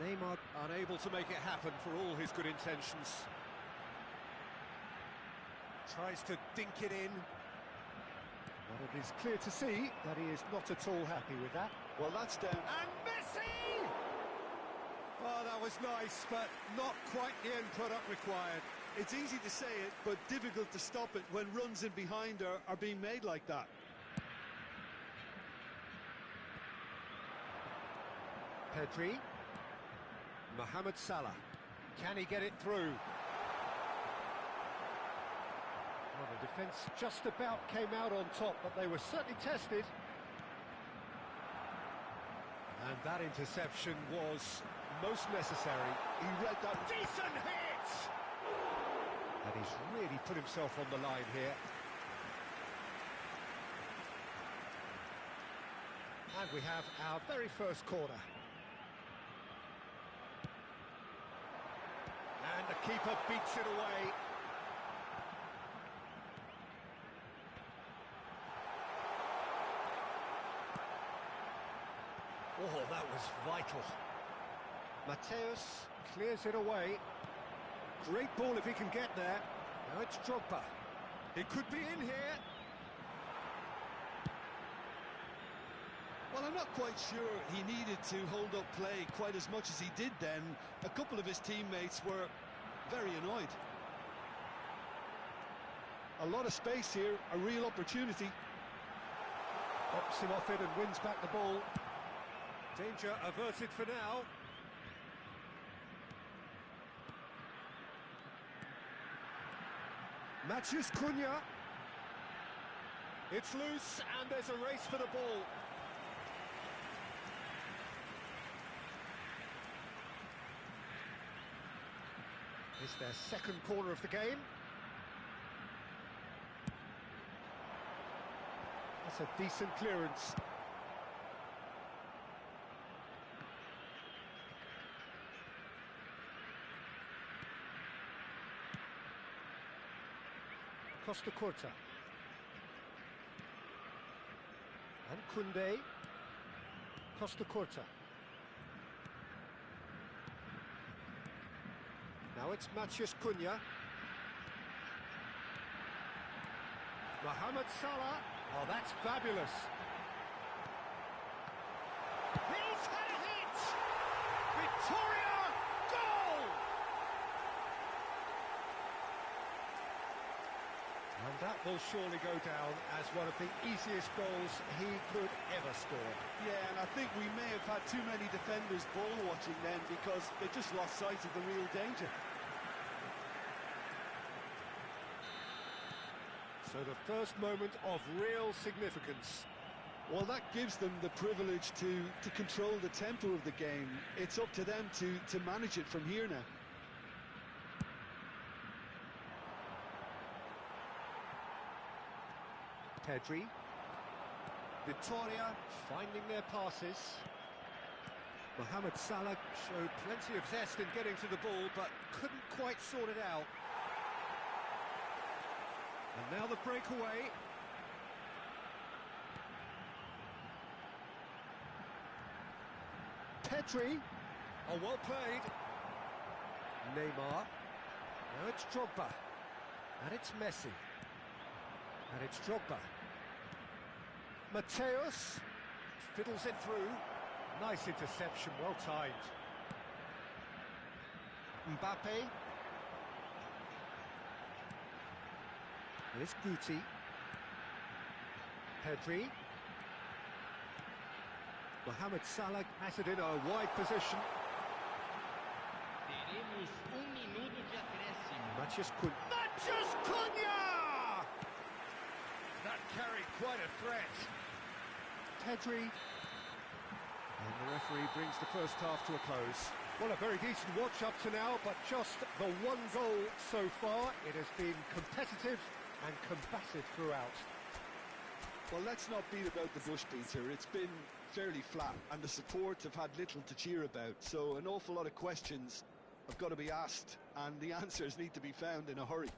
Neymar Unable to make it happen for all his good intentions. tries to dink it in. But it is clear to see that he is not at all happy with that. Well, that's down. And Messi! Oh, that was nice, but not quite the end product required. It's easy to say it, but difficult to stop it when runs in behind are being made like that. Pedri. Mohamed Salah. Can he get it through? Well, the defence just about came out on top, but they were certainly tested. And that interception was most necessary. He read that. Decent hit! And he's really put himself on the line here. And we have our very first corner. And the keeper beats it away. Oh, that was vital. Mateus clears it away. Great ball if he can get there. Now it's Drogba. It could be in here. Well, I'm not quite sure he needed to hold up play quite as much as he did then. A couple of his teammates were very annoyed. A lot of space here, a real opportunity. Pops him off it and wins back the ball. Danger averted for now. Matheus Cunha. It's loose and there's a race for the ball. It's their second corner of the game. That's a decent clearance. Costa-Curta. And Koundé. Costa-Curta. Now it's Matheus Cunha. Mohamed Salah. Oh, that's fabulous. He's had a hit! Victoria! Goal! And that will surely go down as one of the easiest goals he could ever score. Yeah, and I think we may have had too many defenders ball watching then because they just lost sight of the real danger. So the first moment of real significance. Well, that gives them the privilege to control the tempo of the game. It's up to them to manage it from here now. Pedri. Victoria finding their passes. Mohamed Salah showed plenty of zest in getting to the ball, but couldn't quite sort it out. And now the breakaway. Pedri. Oh, well played. Neymar. Now it's Drogba. And it's Messi. And it's Drogba. Mateus fiddles it through. Nice interception, well timed. Mbappe. Here's Guti. Pedri. Mohamed Salah has it in a wide position. Teremos minuto de acréscimo. Mathias Cunha! That carried quite a threat. Pedri. And the referee brings the first half to a close. Well, a very decent watch up to now, but just the one goal so far. It has been competitive and combative throughout. Well, let's not beat about the bush, Peter. It's been fairly flat, and the support have had little to cheer about. So an awful lot of questions have got to be asked, and the answers need to be found in a hurry.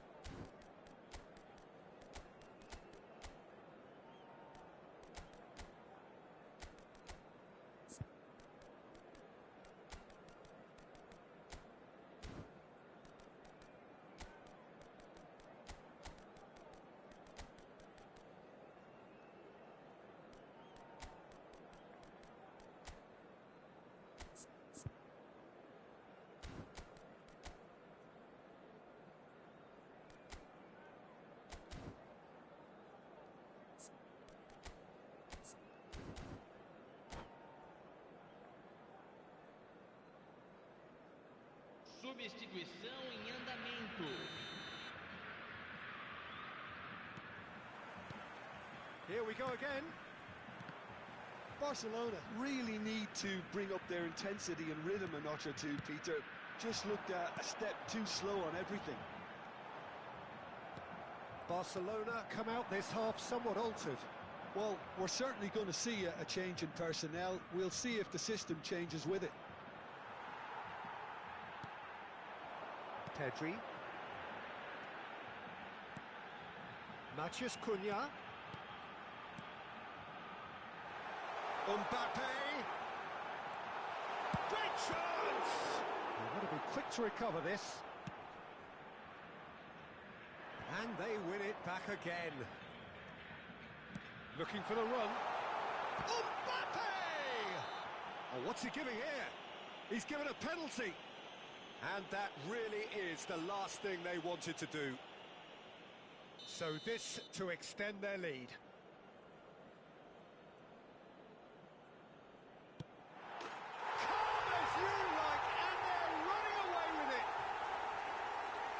Substituição em andamento. Here we go again. Barcelona really need to bring up their intensity and rhythm a notch or two, Peter. Just looked a step too slow on everything. Barcelona come out this half somewhat altered. Well, we're certainly going to see a change in personnel. We'll see if the system changes with it. Pedri. Mathias Cunha. Mbappe. Great chance! They've got to be quick to recover this. And they win it back again. Looking for the run. Mbappe! Oh, what's he giving here? He's given a penalty. And that really is the last thing they wanted to do. So this to extend their lead. Calm as you like, and they're running away with it.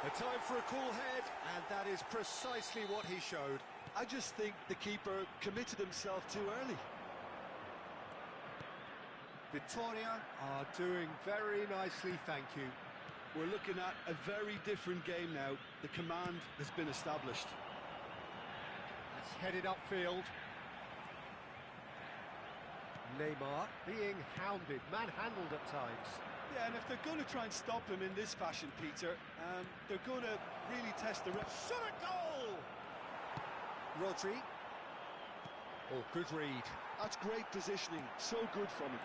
A time for a cool head, and that is precisely what he showed. I just think the keeper committed himself too early. Victoria are doing very nicely, thank you. We're looking at a very different game now. The command has been established. That's headed upfield. Neymar being hounded, manhandled at times. Yeah, and if they're going to try and stop him in this fashion, Peter, they're going to really test the... Shot a goal! Rodri. Oh, good read. That's great positioning. So good from him.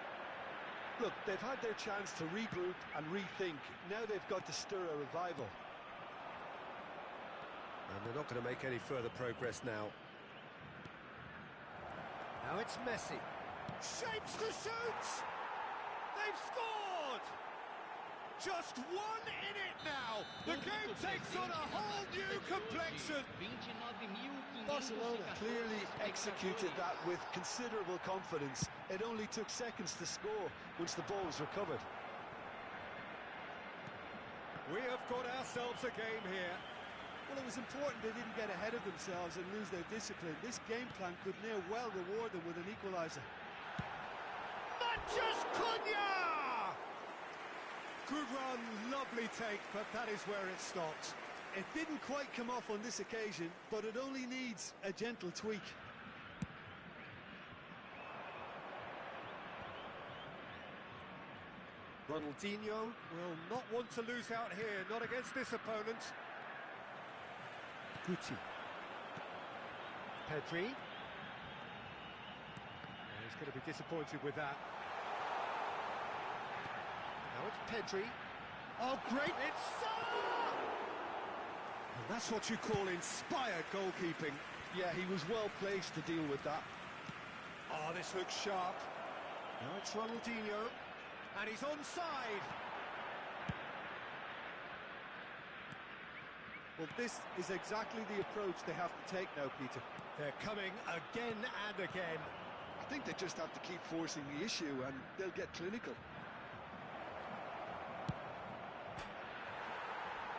Look, they've had their chance to regroup and rethink. Now they've got to stir a revival. And they're not going to make any further progress now. Now it's Messi. Shapes to shoot! They've scored! just one in it now. The game takes on a whole new complexion. Barcelona clearly executed that with considerable confidence. It only took seconds to score once the ball was recovered. We have got ourselves a game here. Well, it was important they didn't get ahead of themselves and lose their discipline. This game plan could near well reward them with an equaliser. Manchus Cunha! Good run, lovely take, but that is where it stopped. It didn't quite come off on this occasion, but it only needs a gentle tweak. Ronaldinho will not want to lose out here, not against this opponent. Guti. Pedri. He's going to be disappointed with that. Now it's Pedri. Oh, great! It's Salah! And that's what you call inspired goalkeeping. Yeah, he was well placed to deal with that. Oh, this looks sharp. Now it's Ronaldinho. And he's onside. Well, this is exactly the approach they have to take now, Peter. They're coming again and again. I think they just have to keep forcing the issue and they'll get clinical.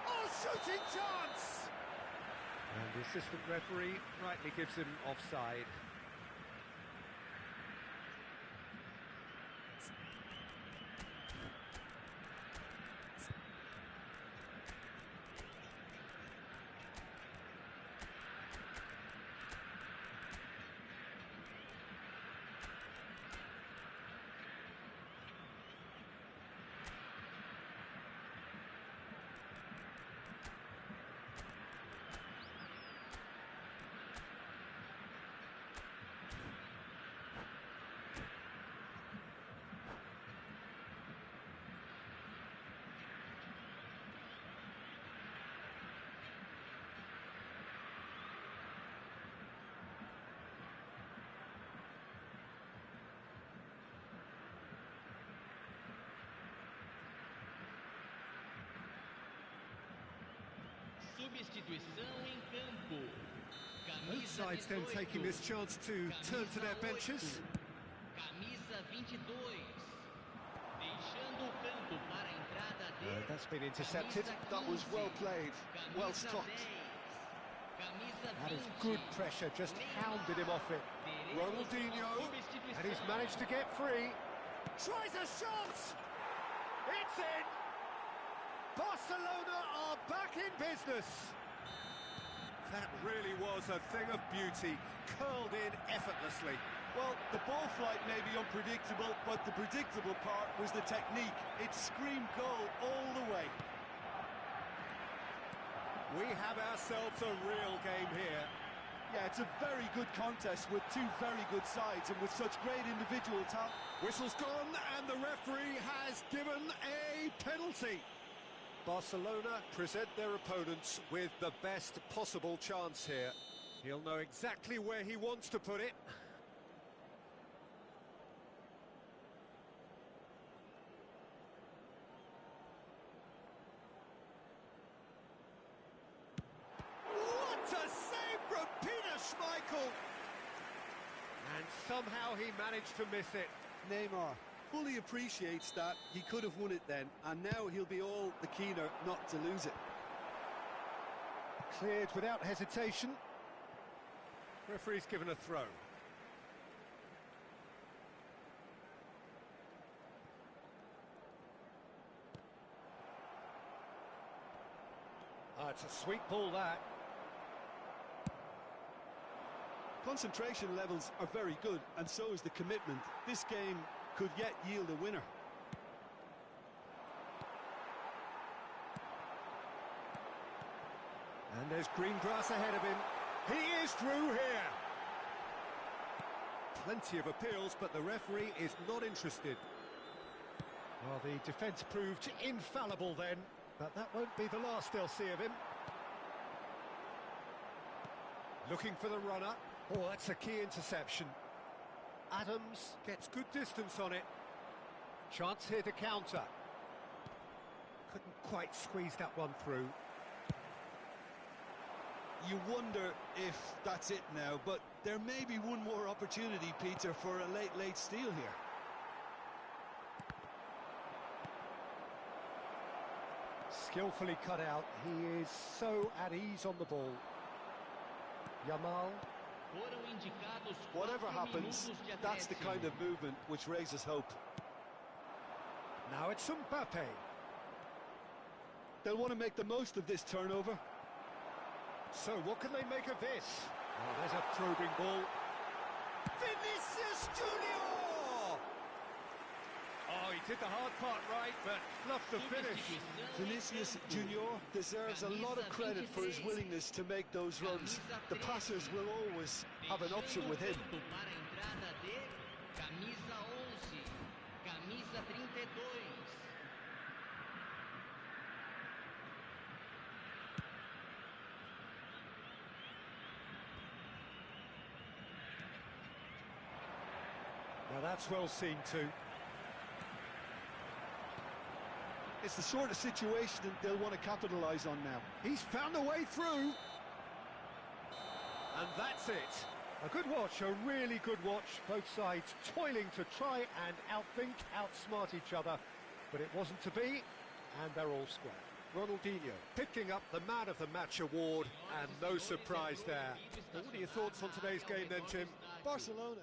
Oh, shooting chance! And the assistant referee rightly gives him offside. Both sides then taking this chance to turn to their benches. That's been intercepted. That was well played, well stopped. That is good pressure, just hounded him off it. Ronaldinho, and he's managed to get free. Tries a shot! It's in! Barcelona are back in business. That really was a thing of beauty, curled in effortlessly. Well, the ball flight may be unpredictable, but the predictable part was the technique. It screamed goal all the way. We have ourselves a real game here. Yeah, it's a very good contest with two very good sides and with such great individual talent. Whistle's gone and the referee has given a penalty. Barcelona present their opponents with the best possible chance here. He'll know exactly where he wants to put it. What a save from Peter Schmeichel! And somehow he managed to miss it. Neymar fully appreciates that he could have won it then, and now he'll be all the keener not to lose it. Cleared without hesitation. Referee's given a throw. It's a sweet ball, that. Concentration levels are very good, and so is the commitment. This game could yet yield a winner. And there's green grass ahead of him. He is through here. Plenty of appeals, but the referee is not interested. Well, the defence proved infallible then, but that won't be the last they'll see of him. Looking for the runner. Oh, that's a key interception. Adams gets good distance on it. Chance here to counter. quite squeeze that one through. You wonder if that's it now, but there may be one more opportunity, Peter, for a late steal here. Skillfully cut out. He is so at ease on the ball. Yamal. Whatever happens, that's the kind of movement which raises hope. Now it's Mbappe. They'll want to make the most of this turnover. So what can they make of this? Oh, there's a probing ball. Vinicius Junior! Oh, he did the hard part right, but fluffed the finish. Vinicius Junior deserves a lot of credit for his willingness to make those runs. The passers will always have an option with him. Now that's well seen too. It's the sort of situation that they'll want to capitalise on now. He's found a way through. And that's it. A good watch, a really good watch. Both sides toiling to try and outthink, outsmart each other. But it wasn't to be, and they're all square. Ronaldinho picking up the Man of the Match award, and no surprise there. What are your thoughts on today's game then, Jim? Barcelona.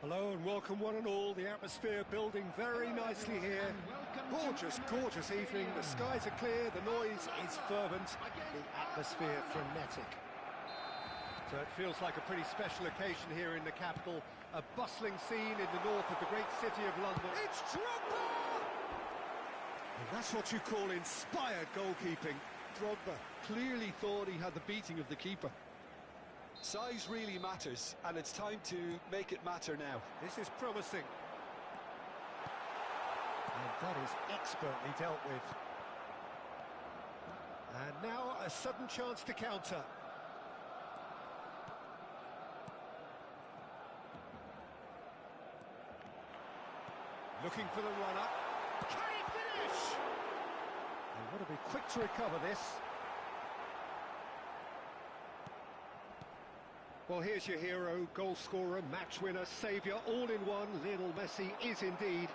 Hello and welcome one and all. The atmosphere building very nicely here. Gorgeous, gorgeous evening. The skies are clear, the noise is fervent, the atmosphere frenetic. So it feels like a pretty special occasion here in the capital. A bustling scene in the north of the great city of London. It's Drogba! And that's what you call inspired goalkeeping. Drogba clearly thought he had the beating of the keeper. Size really matters, and it's time to make it matter now. This is promising. And that is expertly dealt with. And now a sudden chance to counter. Looking for the runner. Can he finish? They want to be quick to recover this. Well, here's your hero, goal scorer, match winner, saviour, all in one. Lionel Messi is indeed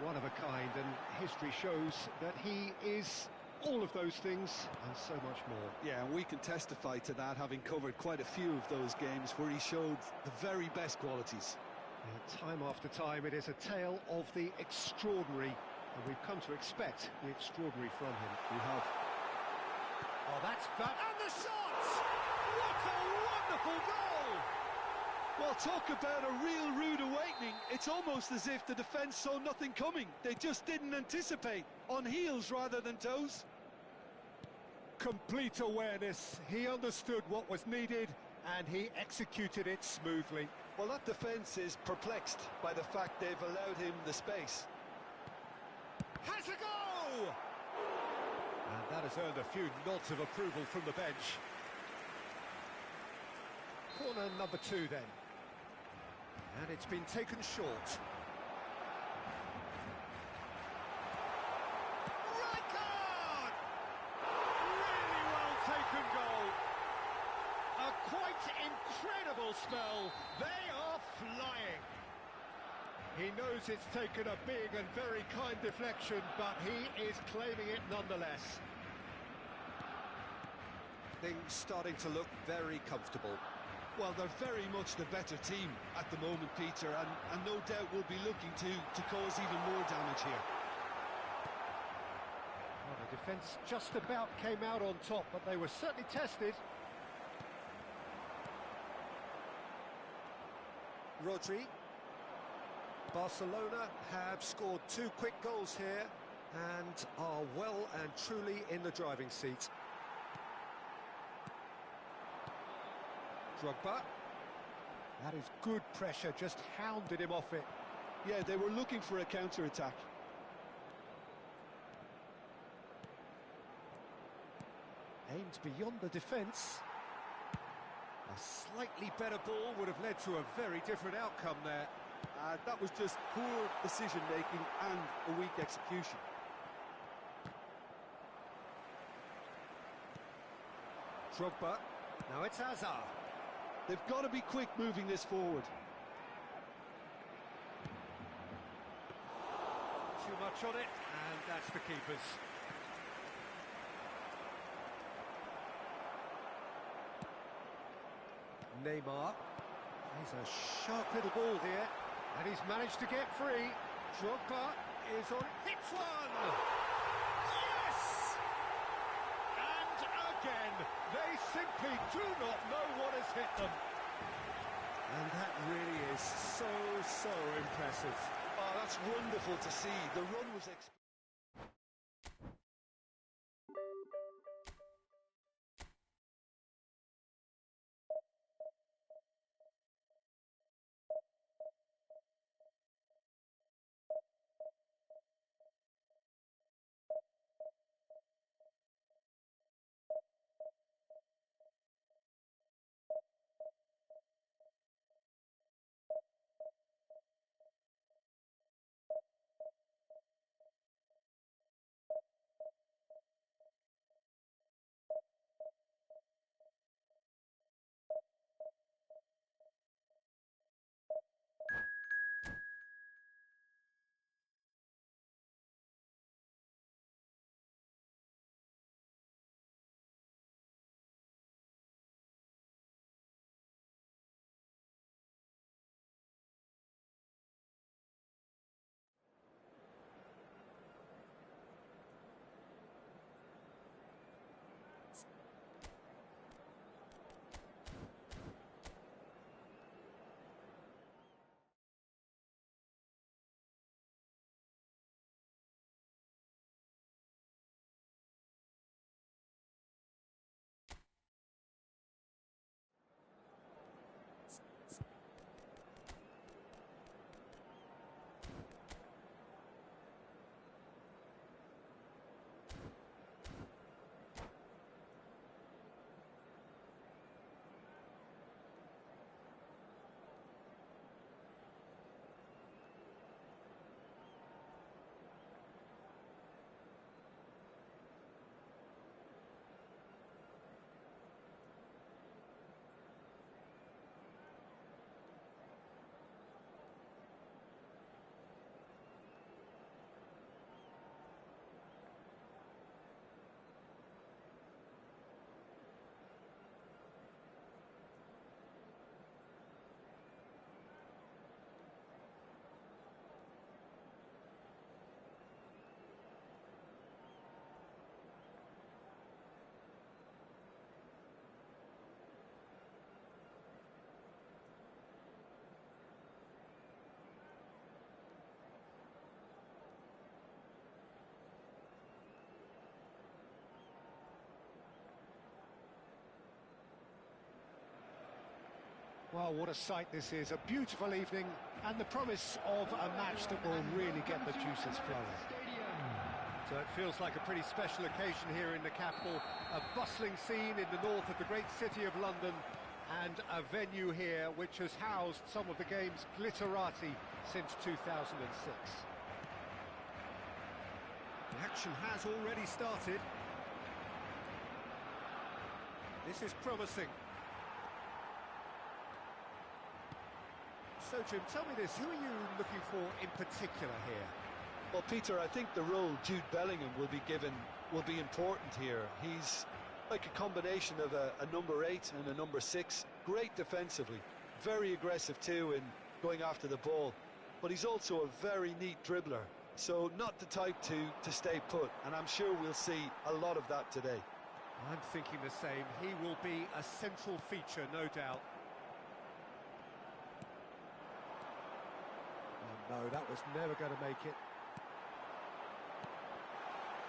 one of a kind, and history shows that he is all of those things and so much more. Yeah, and we can testify to that, having covered quite a few of those games where he showed the very best qualities. Yeah, time after time, it is a tale of the extraordinary, and we've come to expect the extraordinary from him. We have. Oh, that's fun. And the shot! What a wonderful goal! Well, talk about a real rude awakening. It's almost as if the defence saw nothing coming. They just didn't anticipate. On heels rather than toes. Complete awareness. He understood what was needed and he executed it smoothly. Well, that defence is perplexed by the fact they've allowed him the space. Has a go! And that has earned a few nods of approval from the bench. Corner number 2 then. And it's been taken short. Rijkaard! Really well taken goal. A quite incredible spell. They are flying. He knows it's taken a big and very kind deflection, but he is claiming it nonetheless. Things starting to look very comfortable. Well, they're very much the better team at the moment, Peter, and no doubt will be looking to cause even more damage here. Well, the defence just about came out on top, but they were certainly tested. Rodri. Barcelona have scored 2 quick goals here and are well and truly in the driving seat. Drogba. That is good pressure, just hounded him off it. Yeah, they were looking for a counter-attack. Aimed beyond the defence. A slightly better ball would have led to a very different outcome there. That was just poor decision-making and a weak execution. Drogba. Now it's Hazard. They've got to be quick moving this forward. Too much on it, and that's the keeper's. Neymar. He's a sharp little ball here, and he's managed to get free. Drogba is on. Hits one! Yes! And again, they simply do not know what has hit them. And that really is so impressive. Oh, that's wonderful to see. The run was Well, what a sight this is. A beautiful evening and the promise of a match that will really get the juices flowing. So it feels like a pretty special occasion here in the capital. A bustling scene in the north of the great city of London, and a venue here which has housed some of the game's glitterati since 2006. The action has already started. This is promising. So, Jim, tell me this, who are you looking for in particular here? Well, Peter, I think the role Jude Bellingham will be given will be important here. He's like a combination of a number 8 and a number 6. Great defensively, very aggressive too in going after the ball. But he's also a very neat dribbler, so not the type to stay put. And I'm sure we'll see a lot of that today. I'm thinking the same. He will be a central feature, no doubt. Oh, no, that was never going to make it.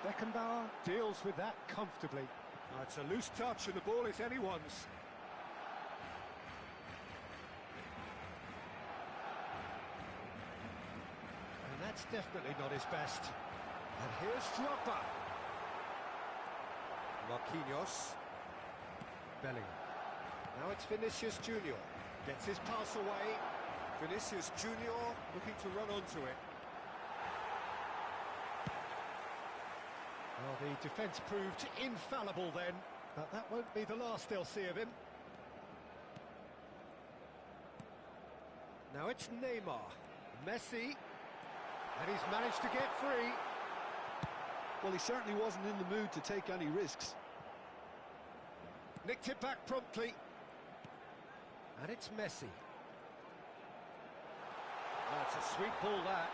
Beckenbauer deals with that comfortably. Oh, it's a loose touch and the ball is anyone's. And that's definitely not his best. And here's Drogba. Marquinhos. Bellingham. Now it's Vinicius Junior. Gets his pass away. Vinicius Junior looking to run onto it. Well, the defence proved infallible then, but that won't be the last they'll see of him. Now it's Neymar. Messi. And he's managed to get free. Well, he certainly wasn't in the mood to take any risks. Nicked it back promptly. And it's Messi. That's a sweet ball, that.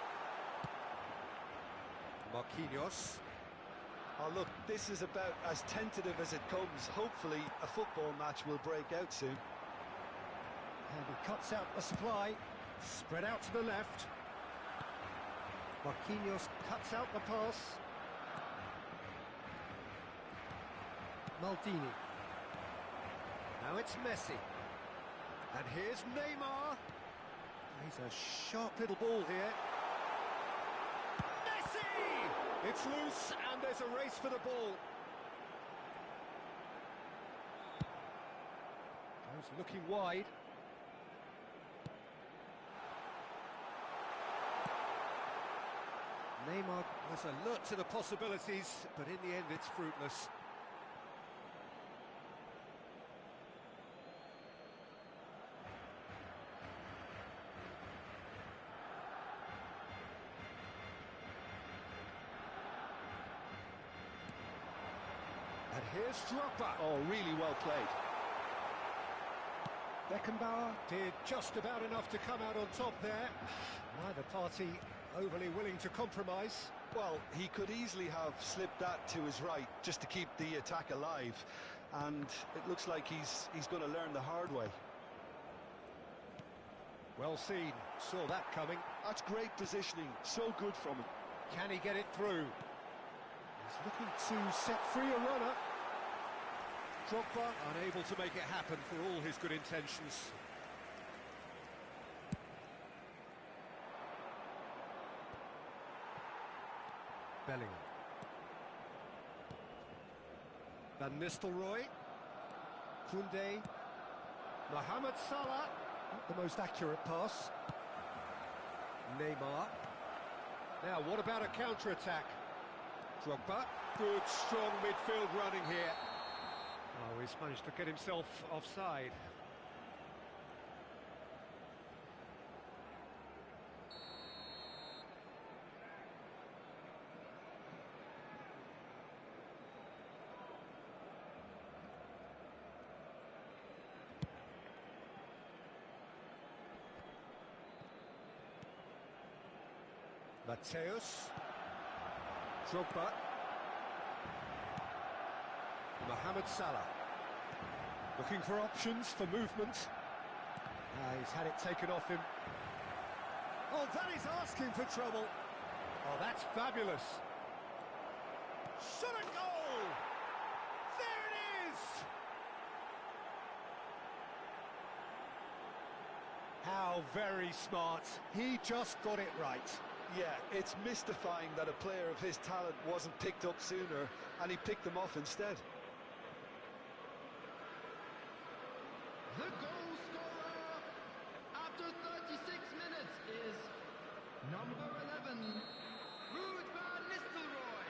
Marquinhos. Oh, look, this is about as tentative as it comes. Hopefully, a football match will break out soon. And he cuts out the supply. Spread out to the left. Marquinhos cuts out the pass. Maldini. Now it's Messi. And here's Neymar. He's a sharp little ball here. Messi! It's loose and there's a race for the ball. Goes looking wide. Neymar was alert to the possibilities, but in the end it's fruitless. And here's Drogba. Oh, really well played. Beckenbauer did just about enough to come out on top there. Neither party overly willing to compromise. Well, he could easily have slipped that to his right just to keep the attack alive, and it looks like he's going to learn the hard way. Well seen, saw that coming. That's great positioning, so good from him. Can he get it through? He's looking to set free a runner. Drogba unable to make it happen for all his good intentions. Bellingham. Van Nistelrooy. Koundé. Mohamed Salah. Not the most accurate pass. Neymar. Now, what about a counter-attack? Drogba. Good, strong midfield running here. Oh, he's managed to get himself offside. Mateus. Drogba. Mohamed Salah. Looking for options for movement. He's had it taken off him. Oh, that is asking for trouble. Oh, that's fabulous. Shot and goal! There it is! Well, very smart. He just got it right. Yeah, it's mystifying that a player of his talent wasn't picked up sooner, and he picked them off instead. The goal scorer after 36 minutes is number 11, Ruud van Nistelrooy.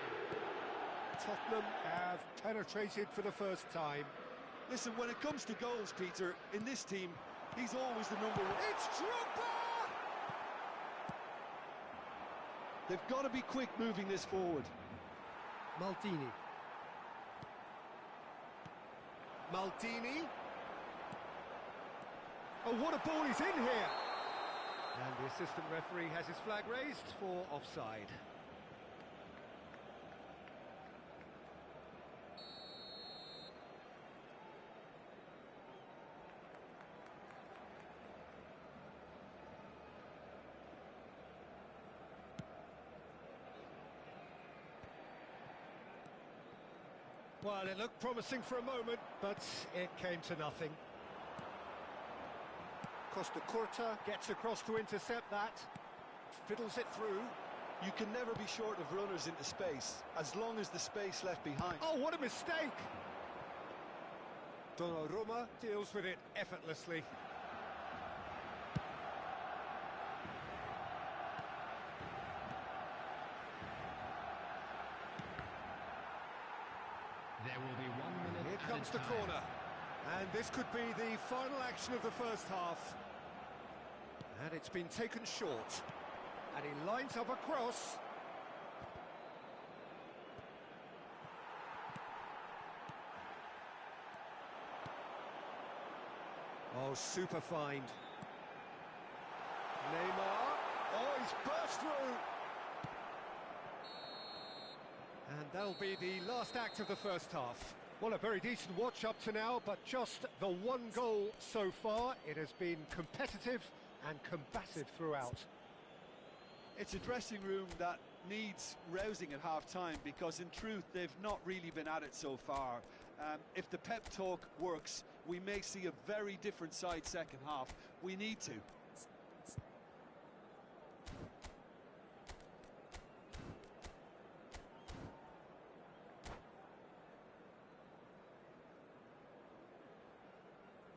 Tottenham have penetrated for the first time. Listen, when it comes to goals, Peter, in this team, he's always the number one. It's Drogba! They've got to be quick moving this forward. Maldini. Maldini. Oh, what a ball he's in here! And the assistant referee has his flag raised for offside. Well, it looked promising for a moment, but it came to nothing. Costa Curta gets across to intercept that, fiddles it through. You can never be short of runners into space, as long as the space left behind. Oh, what a mistake! Donnarumma deals with it effortlessly. There will be 1 minute. Here comes the corner. And this could be the final action of the first half. And it's been taken short. And he lines up a cross. Oh, super find. Neymar. Oh, he's burst through. And that'll be the last act of the first half. Well, a very decent watch up to now, but just the one goal so far. It has been competitive and combative throughout. It's a dressing room that needs rousing at half-time, because in truth they've not really been at it so far. If the pep talk works, we may see a very different side second half. We need to.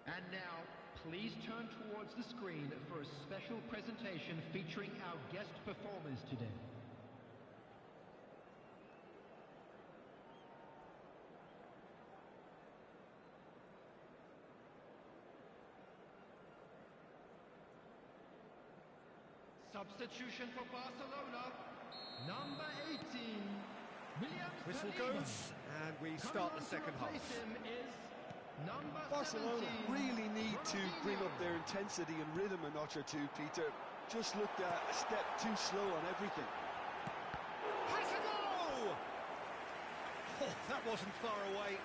And now, please turn towards the screen for a special presentation featuring our guest performers today. Substitution for Barcelona, number 18, William Whistle Saliba. goes, and we start the second half. Number Barcelona 17, really need to bring up their intensity and rhythm a notch or two, Peter. Just looked a step too slow on everything. Has a go! Oh, that wasn't far away.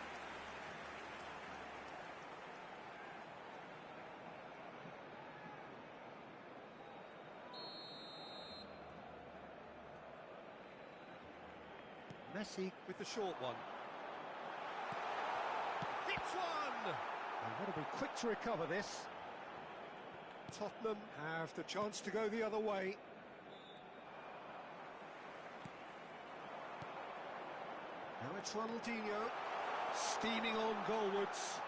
Messi with the short one. Hits one! And got to be quick to recover this. Tottenham have the chance to go the other way. Now it's Ronaldinho, steaming on goalwards.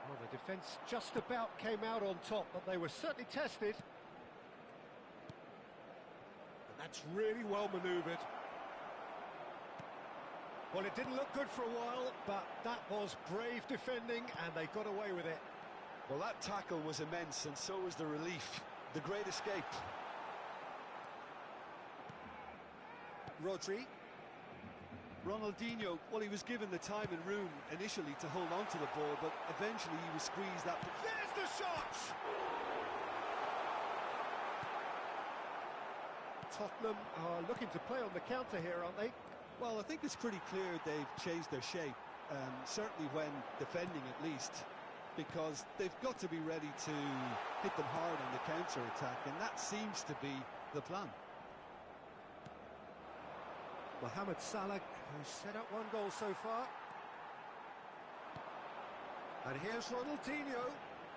Well, the defence just about came out on top, but they were certainly tested. And that's really well manoeuvred. Well, it didn't look good for a while, but that was brave defending, and they got away with it. Well, that tackle was immense, and so was the relief. The great escape. Rodri. Ronaldinho, well, he was given the time and room initially to hold on to the ball, but eventually he was squeezed out. There's the shot! Tottenham are looking to play on the counter here, aren't they? Well, I think it's pretty clear they've changed their shape, certainly when defending at least, because they've got to be ready to hit them hard on the counter-attack, and that seems to be the plan. Mohamed Salah has set up one goal so far. And here's Ronaldinho.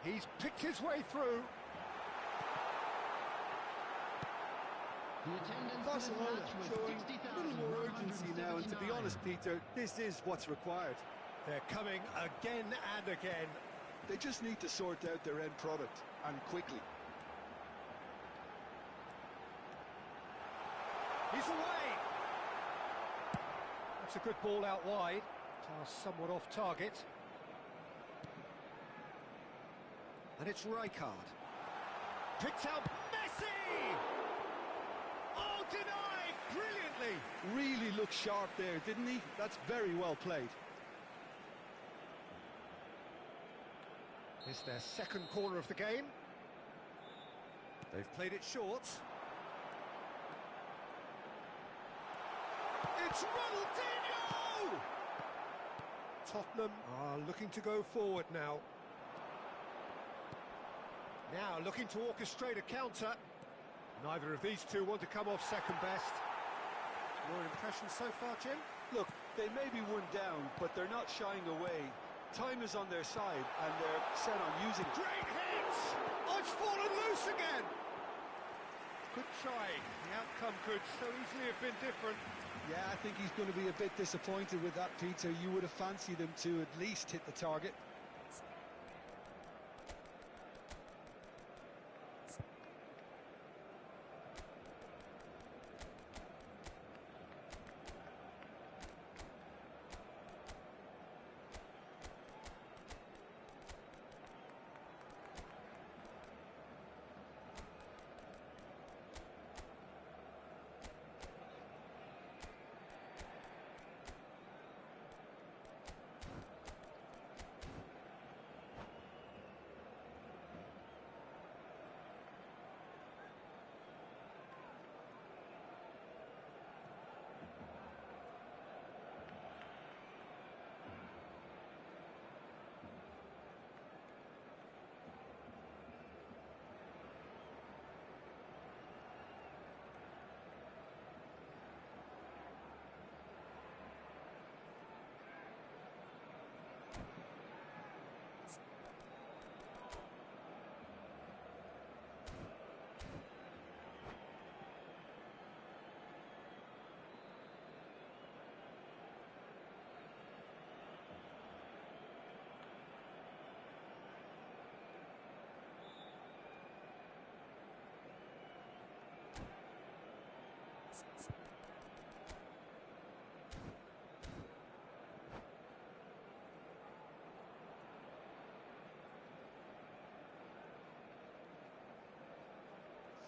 He's picked his way through. The attendance Barcelona for this match was showing a little more urgency now, and to be 60,179. honest, Peter, this is what's required. They're coming again and again. They just need to sort out their end product, and quickly. He's away. That's a good ball out wide. Pass somewhat off target. And it's Rijkaard. Picked out Messi! Oh, denied! Brilliantly! Really looked sharp there, didn't he? That's very well played. It's their second corner of the game. They've played it short. It's Ronaldinho! Tottenham are looking to go forward now. Now looking to orchestrate a counter. Neither of these two want to come off second best. Your impression so far, Jim? Look, they may be one down, but they're not shying away. Time is on their side, and they're set on using it. Great hit! Oh, it's fallen loose again! Good try. The outcome could so easily have been different. Yeah, I think he's going to be a bit disappointed with that, Peter. You would have fancied him to at least hit the target.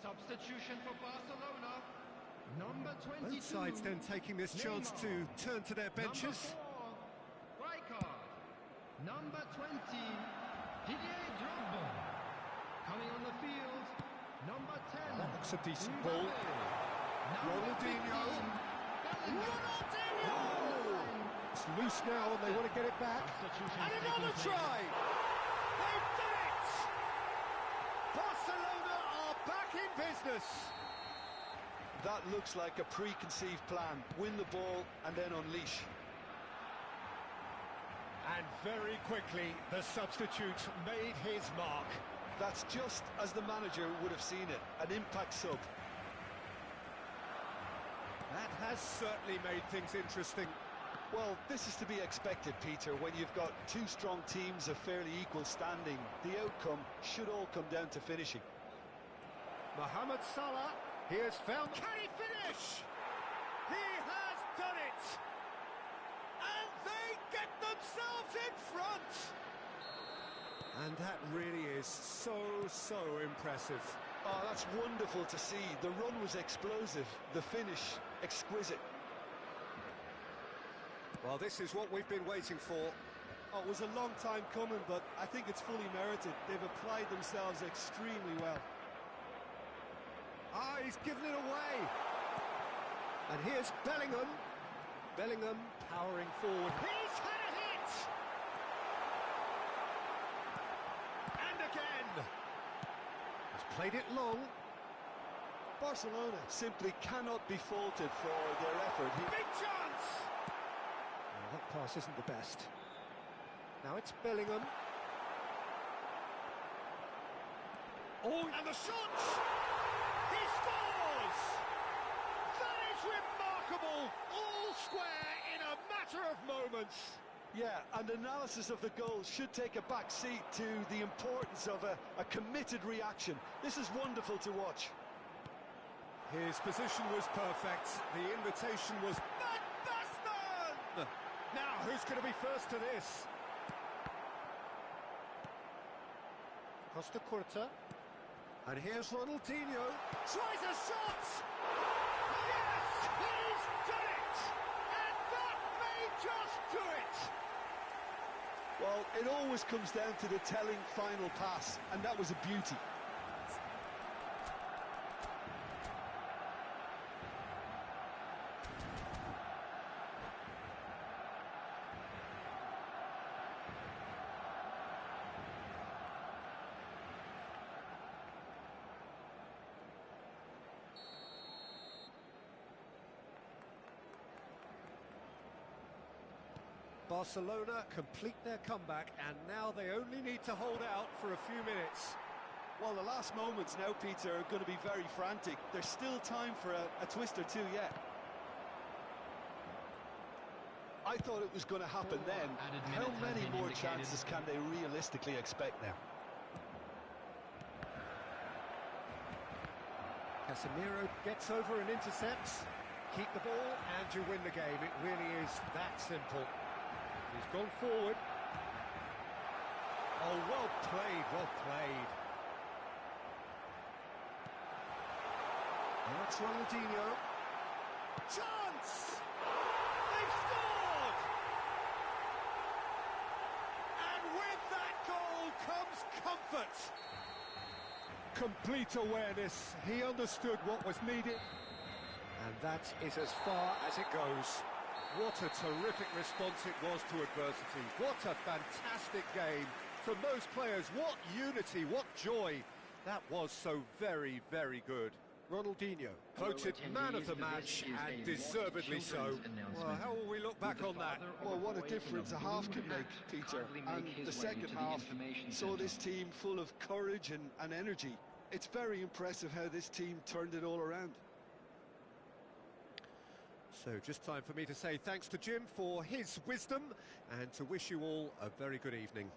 Substitution for Barcelona. Number 22. Both sides then taking this chance to turn to their benches. Number 4, Rijkaard. Number 20, Didier Drogba. Coming on the field, number 10. That looks a decent ball. Ronaldinho. Ronaldinho! It's loose now and they want to get it back. And another try! They've done it! Barcelona are back in business. That looks like a preconceived plan. Win the ball and then unleash. And very quickly, the substitute made his mark. That's just as the manager would have seen it. An impact sub. That has certainly made things interesting. Well, this is to be expected, Peter. When you've got two strong teams of fairly equal standing, the outcome should all come down to finishing. Mohamed Salah, he has found... Can he finish? He has done it! And they get themselves in front! And that really is so impressive. Oh, that's wonderful to see. The run was explosive, the finish exquisite. Well, this is what we've been waiting for. Oh, it was a long time coming, but I think it's fully merited. They've applied themselves extremely well. Ah, he's given it away. And here's Bellingham. Bellingham powering forward. He's had a hit! And again! He's played it long. Barcelona simply cannot be faulted for their effort. Big chance! Well, that pass isn't the best. Now it's Bellingham. Oh, and the shots! He scores! That is remarkable! All square in a matter of moments. Yeah, and analysis of the goal should take a back seat to the importance of a committed reaction. This is wonderful to watch. His position was perfect. The invitation was... Van Basten! Now, who's going to be first to this? Costa Curta. And here's Ronaldinho. Tries a shot! Yes! He's done it! And that may just do it! Well, it always comes down to the telling final pass, and that was a beauty. Barcelona complete their comeback, and now they only need to hold out for a few minutes. Well, the last moments now, Peter, are going to be very frantic. There's still time for a twist or two yet. I thought it was going to happen then. How many more chances can they realistically expect now? Casemiro gets over and intercepts. Keep the ball and you win the game. It really is that simple. He's gone forward. Oh, well played, well played. Now it's Ronaldinho. Chance! They've scored! And with that goal comes comfort. Complete awareness. He understood what was needed. And that is as far as it goes. What a terrific response it was to adversity. What a fantastic game from those players. What unity, what joy. That was so very, very good. Ronaldinho, voted man of the match, and deservedly so. Well, how will we look back on that? Well, what a difference a half can make, Peter. And the second half saw this team full of courage and energy. It's very impressive how this team turned it all around. So just time for me to say thanks to Jim for his wisdom and to wish you all a very good evening.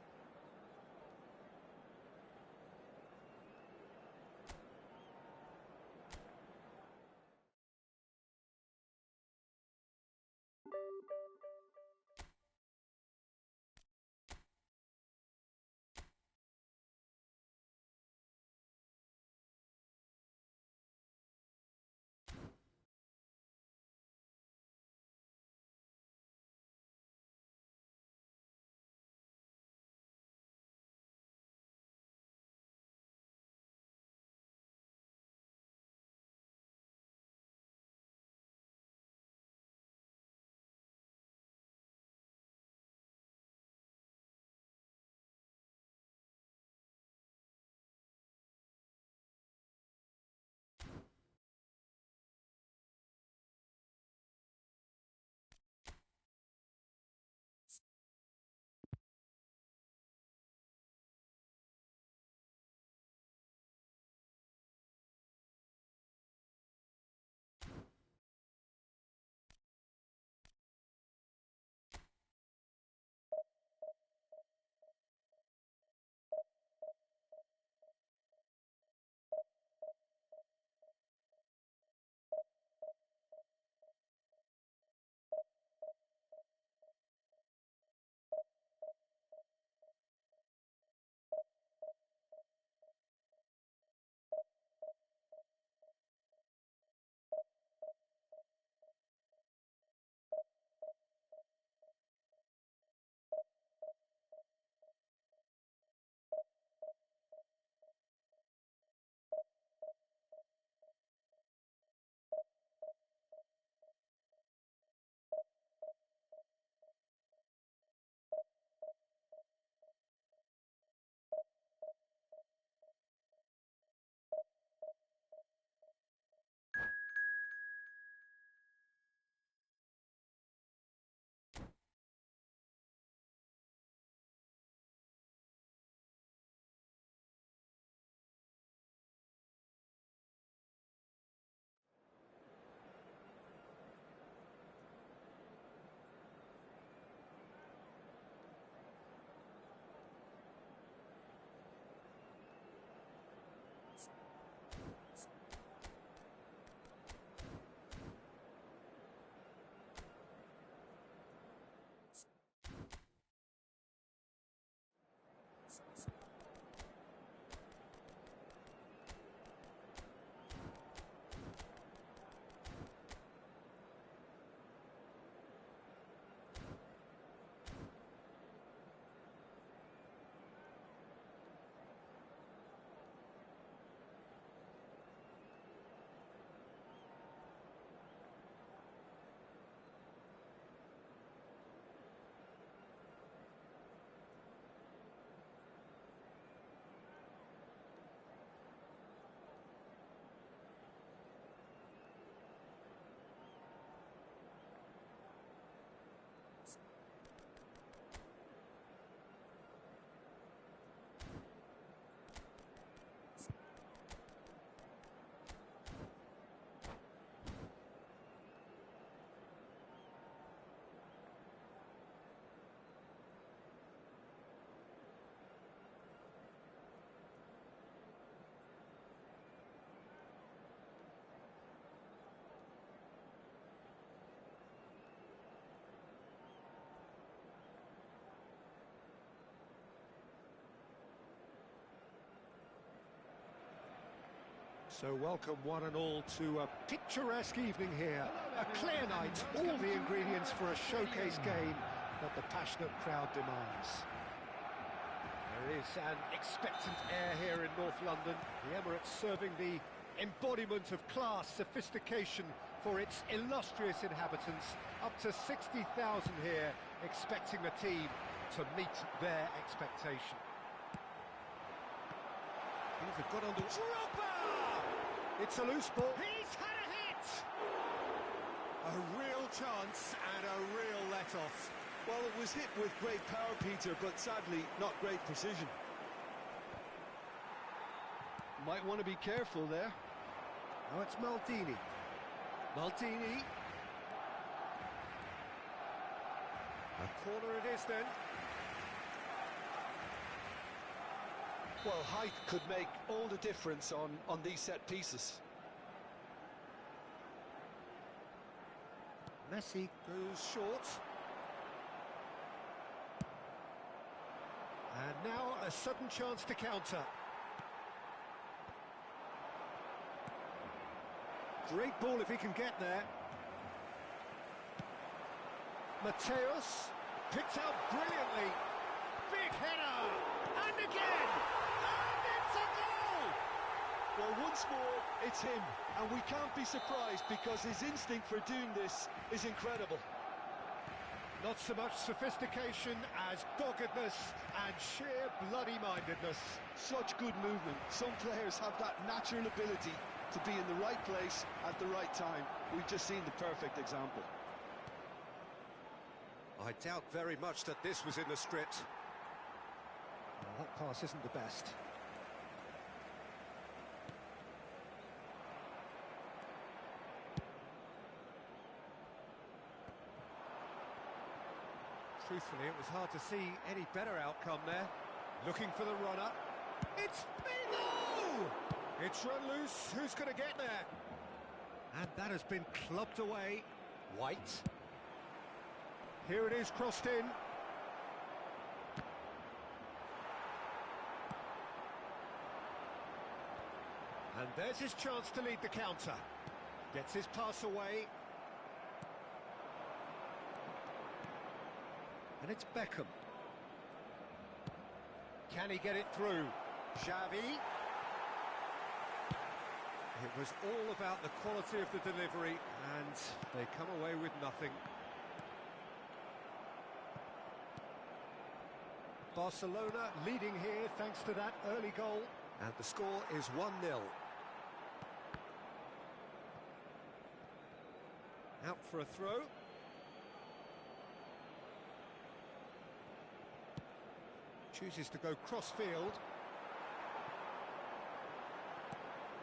So welcome one and all to a picturesque evening here. A clear night, all the ingredients for a showcase game that the passionate crowd demands. There is an expectant air here in North London. The Emirates serving the embodiment of class, sophistication for its illustrious inhabitants. Up to 60,000 here, expecting the team to meet their expectation. Things have got on the... It's a loose ball. He's had a hit! A real chance and a real let-off. Well, it was hit with great power, Peter, but sadly, not great precision. Might want to be careful there. Now it's Maldini. Maldini. A corner it is then. Well, height could make all the difference on these set pieces. Messi goes short. And now a sudden chance to counter. Great ball if he can get there. Mateus picked out brilliantly. Big header! And again! And it's a goal! Well, once more, it's him. And we can't be surprised because his instinct for doing this is incredible. Not so much sophistication as doggedness and sheer bloody-mindedness. Such good movement. Some players have that natural ability to be in the right place at the right time. We've just seen the perfect example. I doubt very much that this was in the script. Well, that pass isn't the best. Truthfully, it was hard to see any better outcome there. Looking for the runner. It's Mino! It's run loose. Who's going to get there? And that has been clubbed away. White. Here it is, crossed in. And there's his chance to lead the counter. Gets his pass away. And it's Beckham. Can he get it through? Xavi. It was all about the quality of the delivery, and they come away with nothing. Barcelona leading here thanks to that early goal, and the score is 1-0. Out for a throw. Chooses to go cross-field.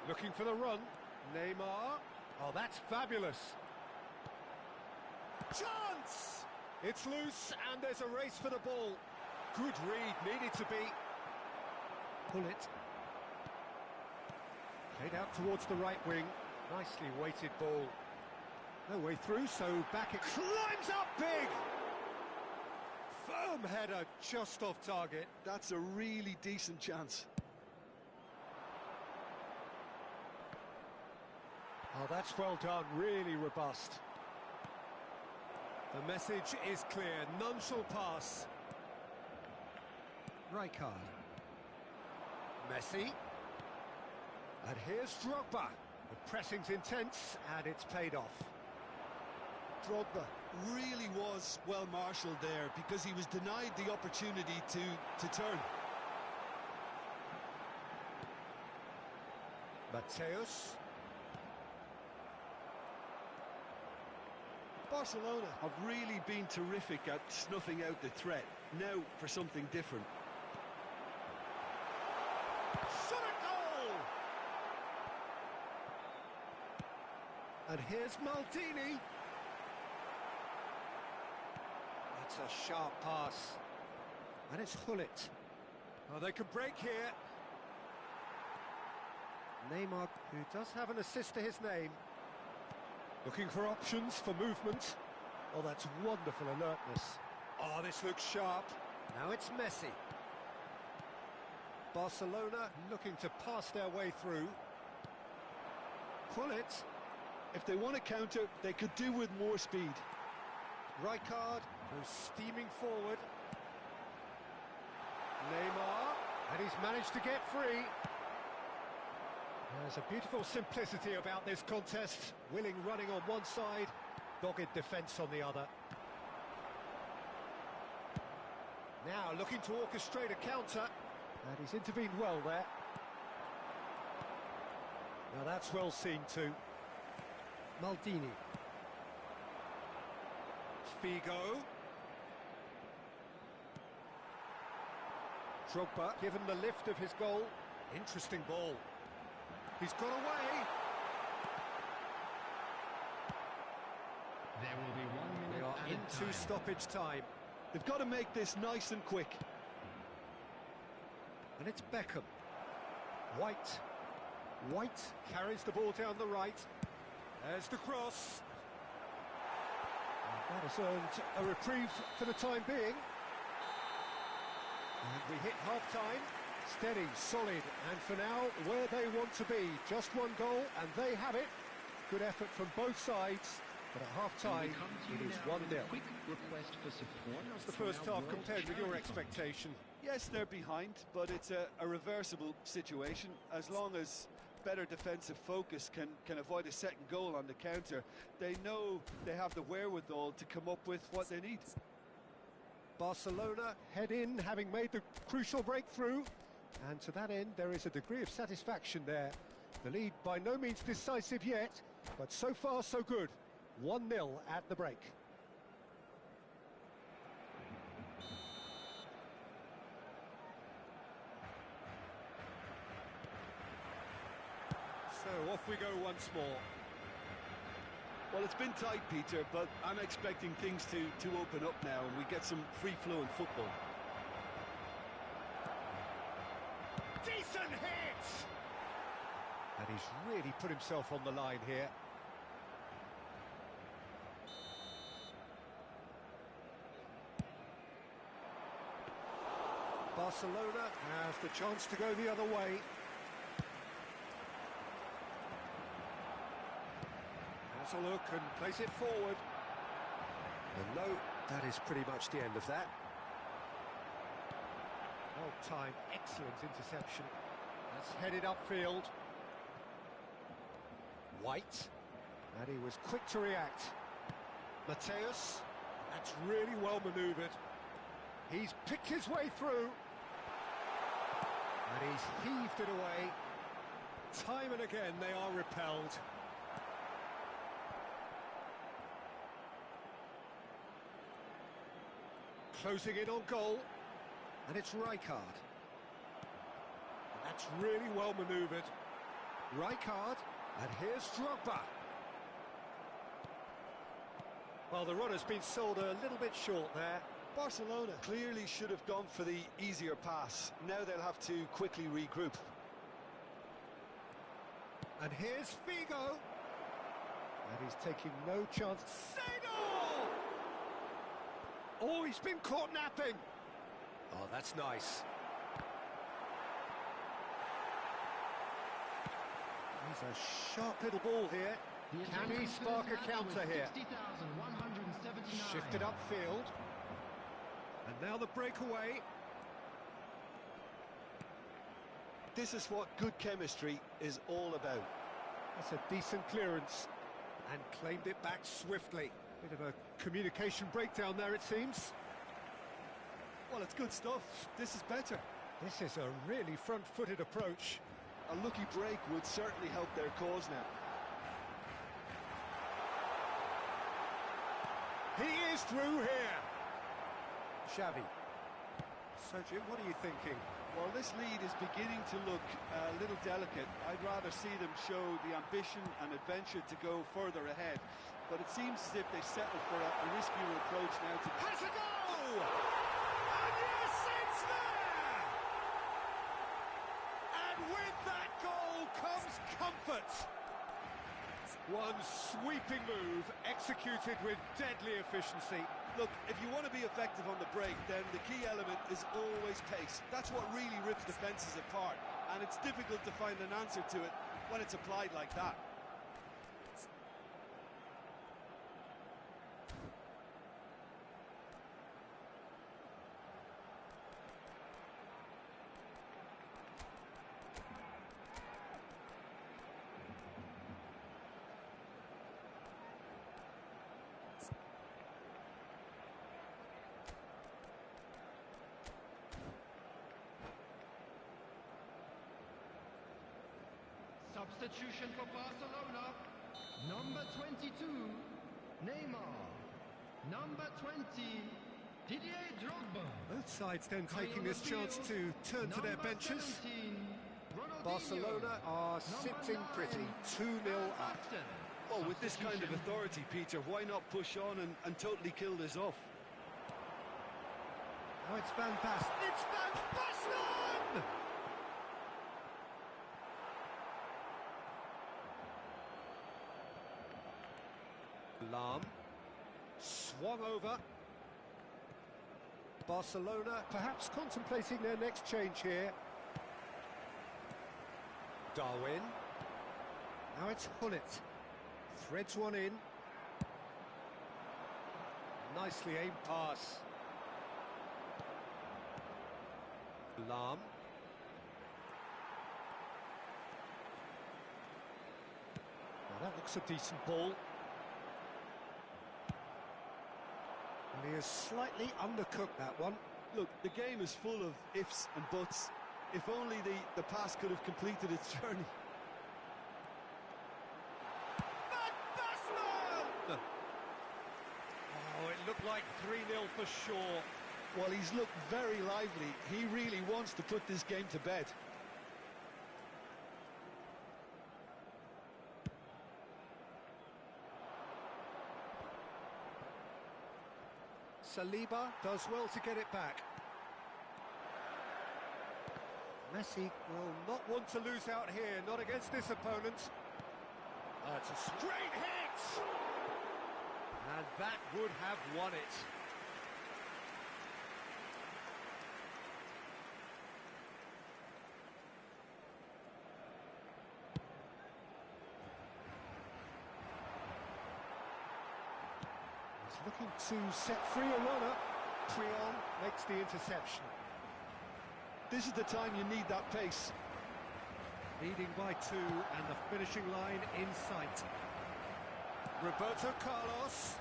Looking for the run. Neymar. Oh, that's fabulous. Chance! It's loose, and there's a race for the ball. Good read, needed to be. Pull it. Played out towards the right wing. Nicely weighted ball. No way through, so back it climbs up big! Firm header, just off target. That's a really decent chance. Oh, that's well done, really robust. The message is clear, none shall pass. Rijkaard. Messi. And here's Drogba. The pressing's intense, and it's paid off. Drogba really was well marshalled there because he was denied the opportunity to turn. Mateus. Barcelona have really been terrific at snuffing out the threat. Now for something different. Shot a goal! And here's Maldini. That's a sharp pass. And it's Hullet. Oh, they could break here. Neymar, who does have an assist to his name. Looking for options for movement. Oh, that's wonderful alertness. Oh, this looks sharp. Now it's Messi. Barcelona looking to pass their way through. pull it. If they want to counter, they could do with more speed. Rijkaard goes steaming forward. Neymar, and he's managed to get free. There's a beautiful simplicity about this contest. Willing running on one side, dogged defence on the other. Now looking to orchestrate a counter, and he's intervened well there. Now that's well seen too. Maldini. Figo. Drogba given the lift of his goal. Interesting ball. He's got away. There will be 1 minute. They are added into time. stoppage time. They've got to make this nice and quick. And it's Beckham. White. White carries the ball down the right. There's the cross. And that has earned a reprieve for the time being. And we hit half-time. Steady, solid, and for now, where they want to be. Just one goal, and they have it. Good effort from both sides. But at half-time, it is 1-0. Quick request for support. How's the first half compared with your expectation? Yes, they're behind, but it's a reversible situation. As long as better defensive focus can avoid a second goal on the counter, they know they have the wherewithal to come up with what they need. Barcelona head in, having made the crucial breakthrough. And to that end, there is a degree of satisfaction there. The lead by no means decisive yet, but so far so good. 1-0 at the break. So off we go once more. Well, it's been tight, Peter, but I'm expecting things to open up now and we get some free-flowing football. Decent hit! And he's really put himself on the line here. Barcelona has the chance to go the other way. Has a look and plays it forward. And no, that is pretty much the end of that. Well-timed, excellent interception. That's headed upfield. White. And he was quick to react. Mateus. That's really well manoeuvred. He's picked his way through. And he's heaved it away. Time and again they are repelled. Closing in on goal. And it's Rijkaard. And that's really well manoeuvred. Rijkaard. And here's Drogba. Well, the run has been sold a little bit short there. Barcelona clearly should have gone for the easier pass. Now they'll have to quickly regroup. And here's Figo. And he's taking no chance. Seedorf! Oh, he's been caught napping. Oh, that's nice. He's a sharp little ball here. Can he spark a counter here? Shifted upfield. And now the breakaway. This is what good chemistry is all about. That's a decent clearance. And claimed it back swiftly. Bit of a communication breakdown there, it seems. Well, it's good stuff. This is better. This is a really front-footed approach. A lucky break would certainly help their cause now. He is through here. Xavi. So, Jim, what are you thinking? Well, this lead is beginning to look a little delicate. I'd rather see them show the ambition and adventure to go further ahead. But it seems as if they settle for a riskier approach now to... Has a goal! And yes, it's there! And with that goal comes comfort. One sweeping move, executed with deadly efficiency. Look, if you want to be effective on the break, then the key element is always pace. That's what really rips defences apart, and it's difficult to find an answer to it when it's applied like that. Substitution for Barcelona. Number 22, Neymar. Number 20, Didier Drogba. Both sides then Coming taking on the this chance field, to turn to their number benches. 17, Ronaldinho. Barcelona are Number sitting 9, pretty, 2-0 up. Upton. Well, with this kind of Substitution. authority, Peter, why not push on and totally kill this off? Now it's Van Basten. It's Van Basten! Lahm swung over. Barcelona perhaps contemplating their next change here. Darwin. Now it's Hullet. Threads one in. Nicely aimed pass. Lahm. Now that looks a decent ball. And he has slightly undercooked that one. Look, the game is full of ifs and buts. If only the pass could have completed its journey. Van Basten! Oh, it looked like 3-0 for sure. Well, he's looked very lively. He really wants to put this game to bed. Saliba does well to get it back. Messi will not want to lose out here, not against this opponent. It's a straight hit! And that would have won it. Looking to set free a runner. Trion makes the interception. This is the time you need that pace. Leading by 2 and the finishing line in sight. Roberto Carlos.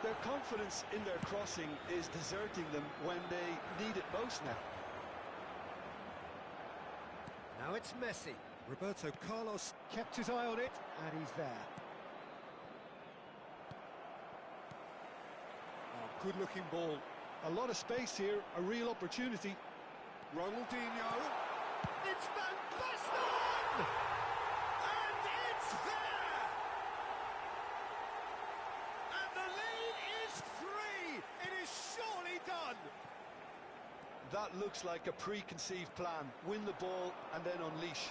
Their confidence in their crossing is deserting them when they need it most now. Now it's Messi. Roberto Carlos kept his eye on it and he's there. Good-looking ball. A lot of space here, a real opportunity. Ronaldinho. It's Van Basten! And it's there! And the lead is 3! It is surely done! That looks like a preconceived plan. Win the ball and then unleash.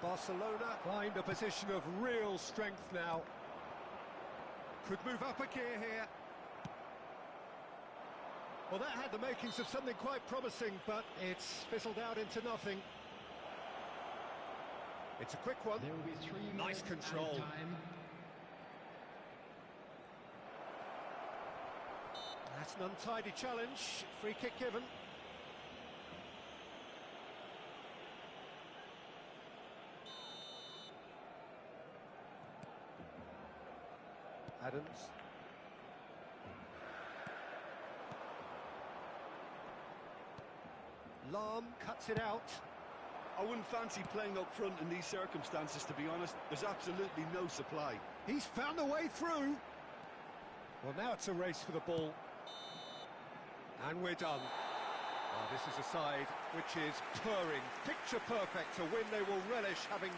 Barcelona find a position of real strength now. Could move up a gear here. Well, that had the makings of something quite promising, but it's fizzled out into nothing. It's a quick one. There will be 3 Nice minutes control. added time. That's an untidy challenge. Free kick given. Adams. Lahm cuts it out. I wouldn't fancy playing up front in these circumstances, to be honest. There's absolutely no supply. He's found a way through. Well, now it's a race for the ball. And we're done. Well, this is a side which is purring, picture perfect, a win they will relish, having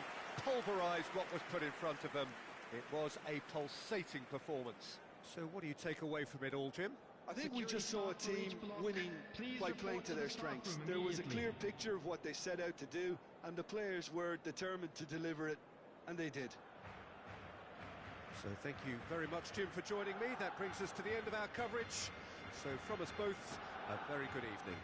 pulverised what was put in front of them. It was a pulsating performance. So what do you take away from it all, Jim? I think we just saw a team winning by playing to their strengths. There was a clear picture of what they set out to do, and the players were determined to deliver it, and they did. So thank you very much, Jim, for joining me. That brings us to the end of our coverage. So from us both, a very good evening.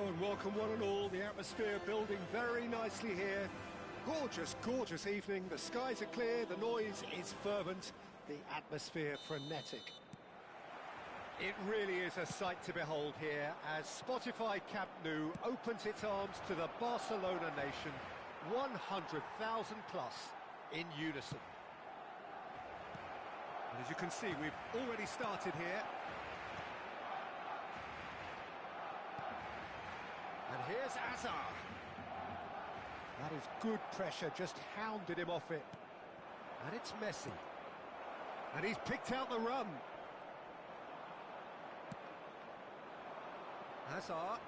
Hello and welcome one and all. The atmosphere building very nicely here. Gorgeous, gorgeous evening. The skies are clear, the noise is fervent, the atmosphere frenetic. It really is a sight to behold here as Spotify Camp Nou opens its arms to the Barcelona nation, 100,000 plus in unison. And as you can see, we've already started here. And here's Hazard. That is good pressure, just hounded him off it. And it's Messi. And he's picked out the run. Hazard.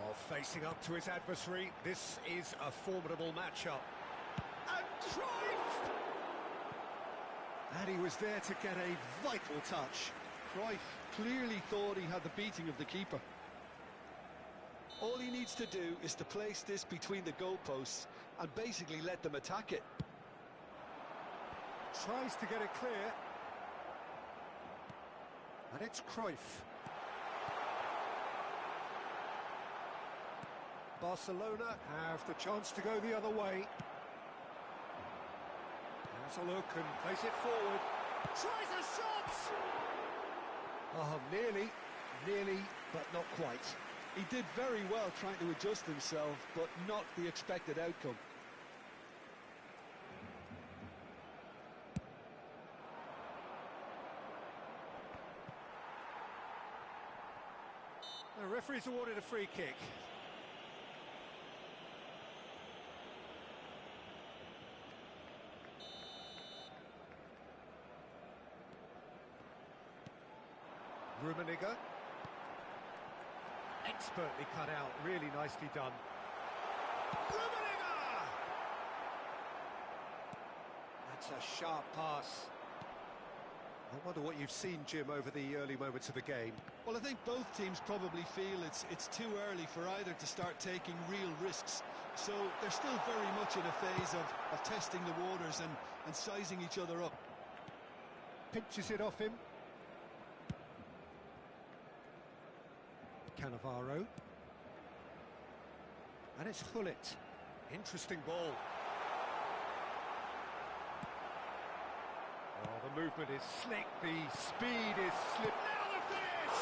Oh, facing up to his adversary. This is a formidable matchup. And Cruyff! And he was there to get a vital touch. Cruyff clearly thought he had the beating of the keeper. All he needs to do is to place this between the goalposts and basically let them attack it. Tries to get it clear. And it's Cruyff. Barcelona have the chance to go the other way. Has a look and plays it forward. Tries a shot! Oh, nearly, but not quite. He did very well trying to adjust himself, but not the expected outcome. The referee's awarded a free kick. Rummenigge. Expertly cut out, really nicely done. Rummenigge! That's a sharp pass. I wonder what you've seen, Jim, over the early moments of the game. Well, I think both teams probably feel it's too early for either to start taking real risks. So they're still very much in a phase of testing the waters and sizing each other up. Pinches it off him. Cannavaro. And it's Hullet. Interesting ball. Oh, the movement is slick, the speed is slip. Now the finish!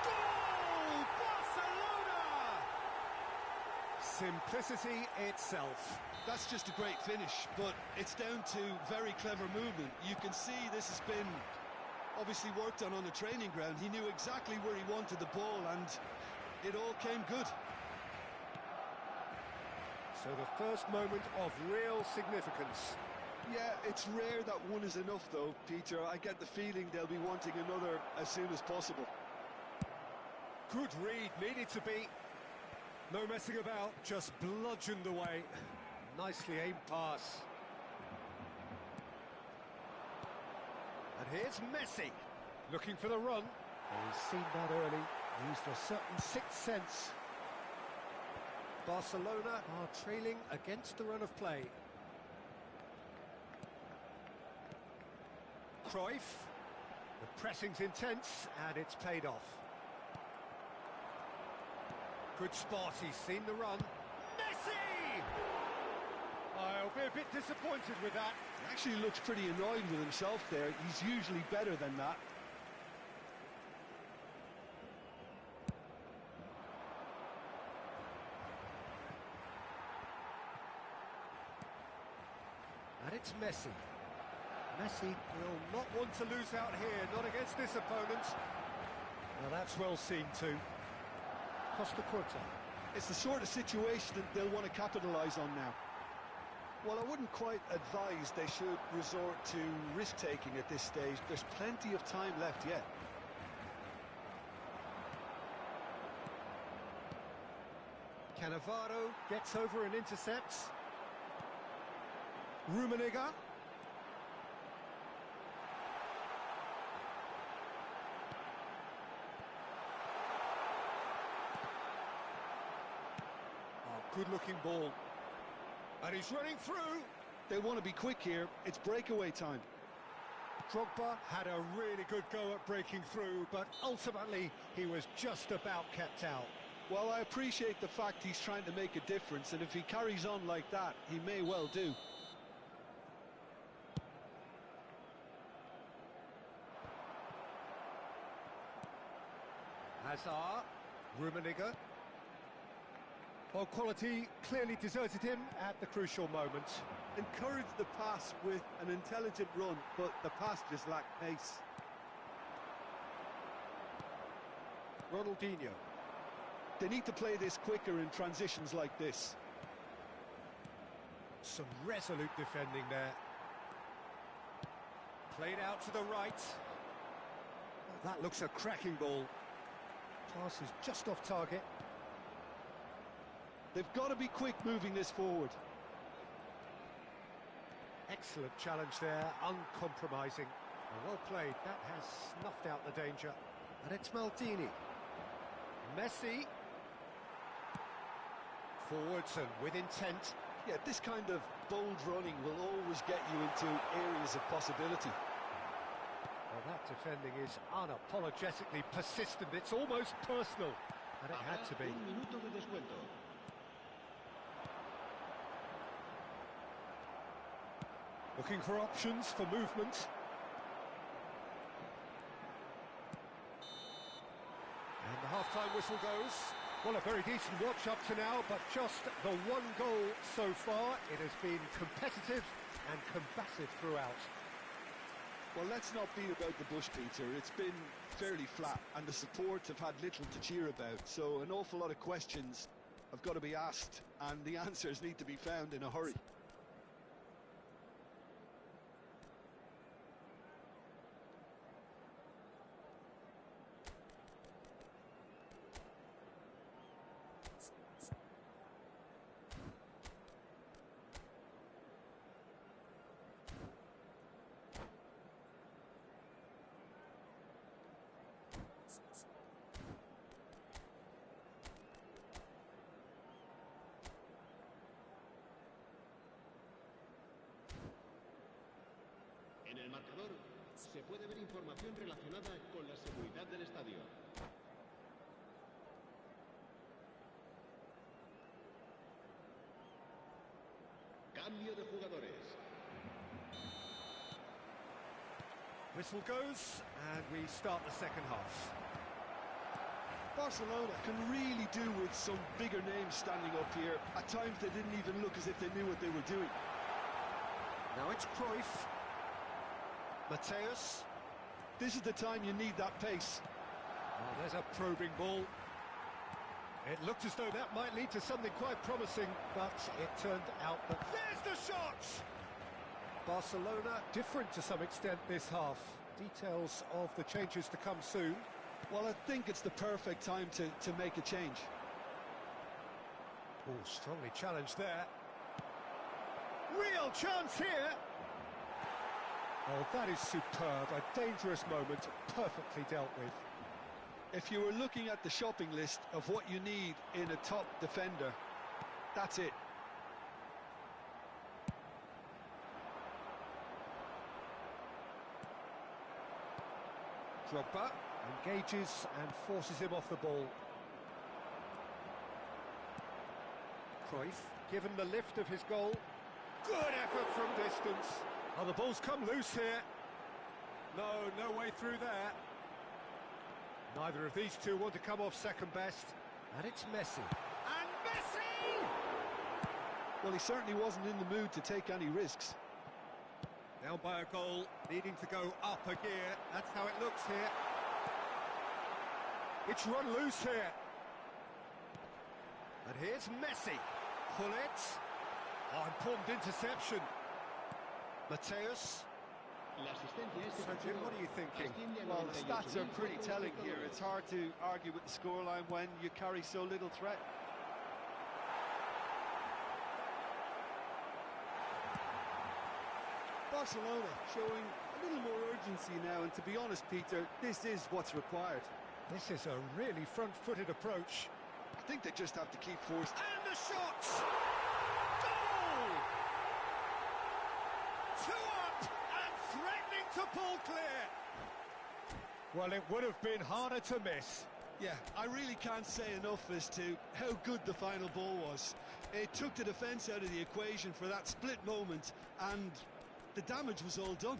Goal! Barcelona! Simplicity itself. That's just a great finish, but it's down to very clever movement. You can see this has been obviously worked on the training ground. He knew exactly where he wanted the ball and it all came good. So the first moment of real significance. Yeah, it's rare that one is enough though, Peter. I get the feeling they'll be wanting another as soon as possible. Good read, needed to be. No messing about, just bludgeoned away. Nicely aimed pass. And here's Messi, looking for the run. He's seen that early, used a certain sixth sense. Barcelona are trailing against the run of play. Cruyff, the pressing's intense and it's paid off. Good spot, he's seen the run. Messi! I'll be a bit disappointed with that. He actually looks pretty annoyed with himself there. He's usually better than that. And it's Messi. Messi will not want to lose out here, not against this opponent. Now that's well seen too. Costa Curta. It's the sort of situation that they'll want to capitalise on now. Well, I wouldn't quite advise they should resort to risk-taking at this stage. There's plenty of time left yet. Cannavaro gets over and intercepts. Rummenigge. Oh, good-looking ball. And he's running through. They want to be quick here. It's breakaway time. Drogba had a really good go at breaking through, but ultimately he was just about kept out. Well, I appreciate the fact he's trying to make a difference, and if he carries on like that, he may well do. Hazard, Rummenigge. Well, quality clearly deserted him at the crucial moment. Encourage the pass with an intelligent run, but the pass just lacked pace. Ronaldinho. They need to play this quicker in transitions like this. Some resolute defending there. Played out to the right. That looks a cracking ball. Pass is just off target. They've got to be quick moving this forward. Excellent challenge there, uncompromising. Well played, that has snuffed out the danger. And it's Maldini. Messi. Forwards and with intent. Yeah, this kind of bold running will always get you into areas of possibility. Well, that defending is unapologetically persistent. It's almost personal. And it had to be. Looking for options for movement. And the half-time whistle goes. Well, a very decent watch up to now, but just the one goal so far. It has been competitive and combative throughout. Well, let's not beat about the bush, Peter. It's been fairly flat, and the support have had little to cheer about. So an awful lot of questions have got to be asked, and the answers need to be found in a hurry. En el marcador se puede ver información relacionada con la seguridad del estadio. Cambio de jugadores. Whistle goes, and we start the second half. Barcelona can really do with some bigger names standing up here. At times they didn't even look as if they knew what they were doing. Now it's Cruyff. Mateus. This is the time you need that pace. Oh, there's a probing ball. It looked as though that might lead to something quite promising, but it turned out that... There's the shot! Barcelona different to some extent this half. Details of the changes to come soon. Well, I think it's the perfect time to make a change. Oh, strongly challenged there. Real chance here! Oh, that is superb. A dangerous moment, perfectly dealt with. If you were looking at the shopping list of what you need in a top defender, that's it. Drogba engages and forces him off the ball. Cruyff, given the lift of his goal. Good effort from distance. Oh, the ball's come loose here. No way through there. Neither of these two want to come off second best. And it's Messi. And Messi! Well, he certainly wasn't in the mood to take any risks. Down by a goal, needing to go up a gear. That's how it looks here. It's run loose here. And here's Messi. Pull it. Oh, important interception. Mateus. So, Jim, what are you thinking? Well, the stats are pretty telling here. It's hard to argue with the scoreline when you carry so little threat. Barcelona showing a little more urgency now, and to be honest, Peter, this is what's required. This is a really front-footed approach. I think they just have to keep forced. And the shot! Goal! 2 up and threatening to pull clear. Well, it would have been harder to miss. Yeah, I really can't say enough as to how good the final ball was. It took the defence out of the equation for that split moment, and the damage was all done.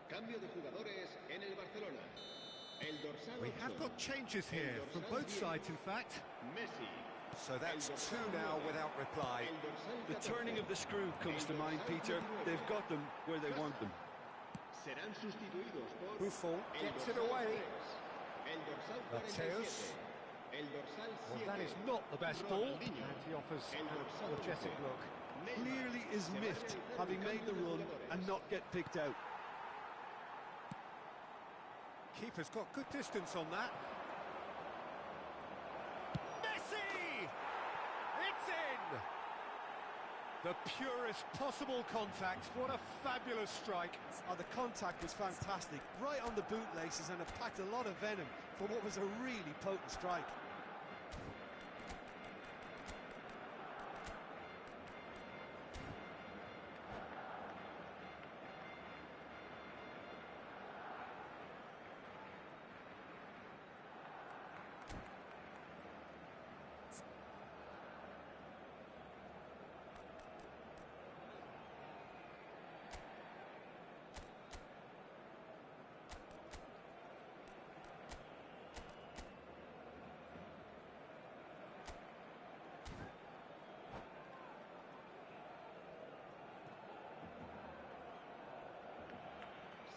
Cambio de jugadores en el Barcelona. El dorsal We have got changes here from both sides, in fact. Messi. So that's two now without reply. The turning of the screw comes to mind, Peter. They've got them where they want them. Serán sustituidos por Buffon el gets it dorsal away. 3, el dorsal Mateus. 47, el dorsal 7. Well, that is not the best ball, Ronaldinho. and he offers El an dorsal apologetic 11. look. Clearly is miffed, having made the run and not get picked out. Keeper's got good distance on that. Messi! It's in! The purest possible contact. What a fabulous strike. Oh, the contact was fantastic, right on the bootlaces, and it packed a lot of venom for what was a really potent strike.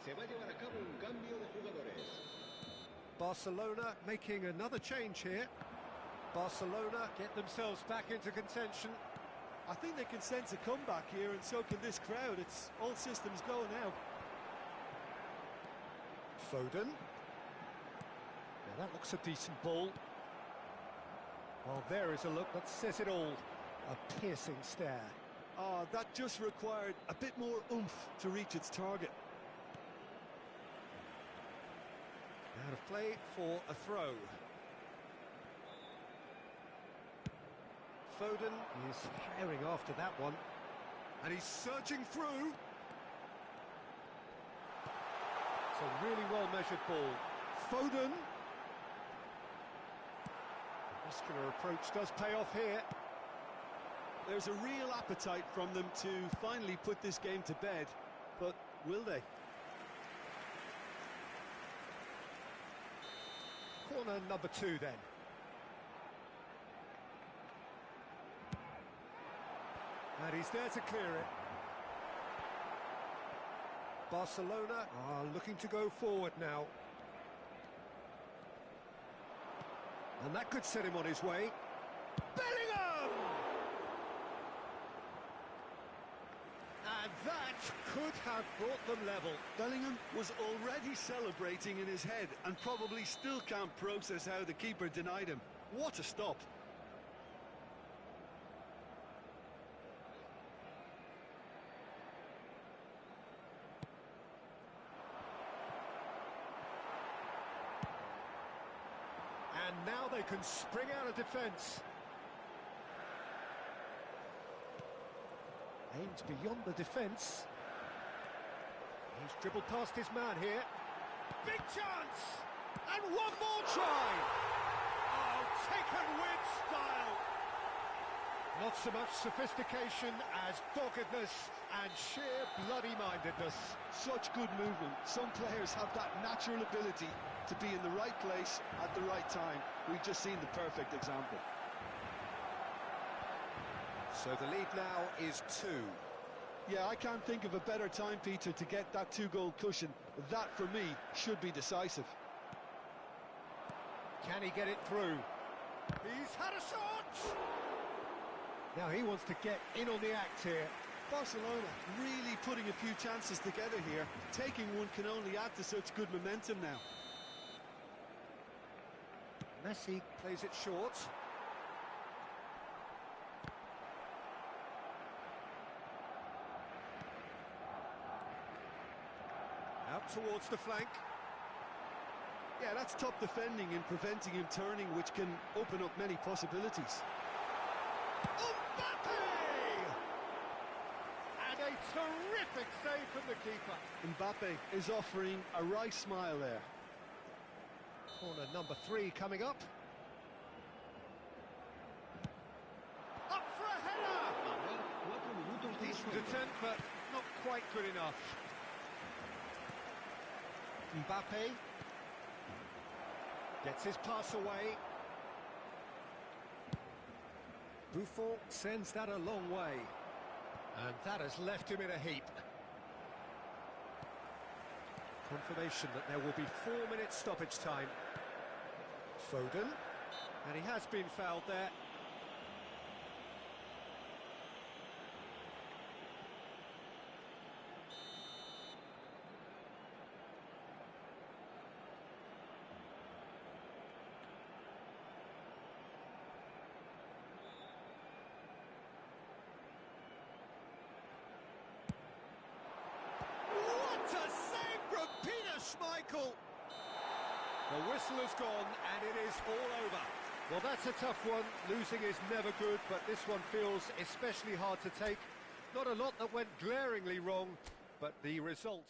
Se va a llevar a cabo un cambio de jugadores. Barcelona making another change here. Barcelona get themselves back into contention. I think they can sense a comeback here, and so can this crowd. It's all systems go now. Foden. Now that looks a decent ball. Well, there is a look that says it all. A piercing stare. Oh, that just required a bit more oomph to reach its target. Out of play for a throw. Foden is herring after that one. And he's surging through. It's a really well-measured ball. Foden. The muscular approach does pay off here. There's a real appetite from them to finally put this game to bed, but will they? Corner number 2 then. And he's there to clear it. Barcelona are looking to go forward now. And that could set him on his way. Bellingham! And that could have brought them level. Bellingham was already celebrating in his head and probably still can't process how the keeper denied him. What a stop. And now they can spring out of defence. Aims beyond the defence. He's dribbled past his man here. Big chance! And one more try! Oh, taken with style! Not so much sophistication as doggedness and sheer bloody-mindedness. Such good movement. Some players have that natural ability to be in the right place at the right time. We've just seen the perfect example. So the lead now is 2. Yeah, I can't think of a better time, Peter, to get that 2-goal cushion. That, for me, should be decisive. Can he get it through? He's had a shot! Now he wants to get in on the act here. Barcelona really putting a few chances together here. Taking one can only add to such good momentum now. Messi plays it short. Out towards the flank. Yeah, that's top defending and preventing him turning, which can open up many possibilities. Mbappe! And a terrific save from the keeper. Mbappe is offering a wry smile there. Corner number 3 coming up. Up for a header! Decent attempt, but not quite good enough. Mbappe gets his pass away. Buffon sends that a long way. And that has left him in a heap. Confirmation that there will be 4 minutes stoppage time. Foden. And he has been fouled there. Michael. The whistle has gone and it is all over. Well, that's a tough one. Losing is never good, but this one feels especially hard to take. Not a lot that went glaringly wrong, but the result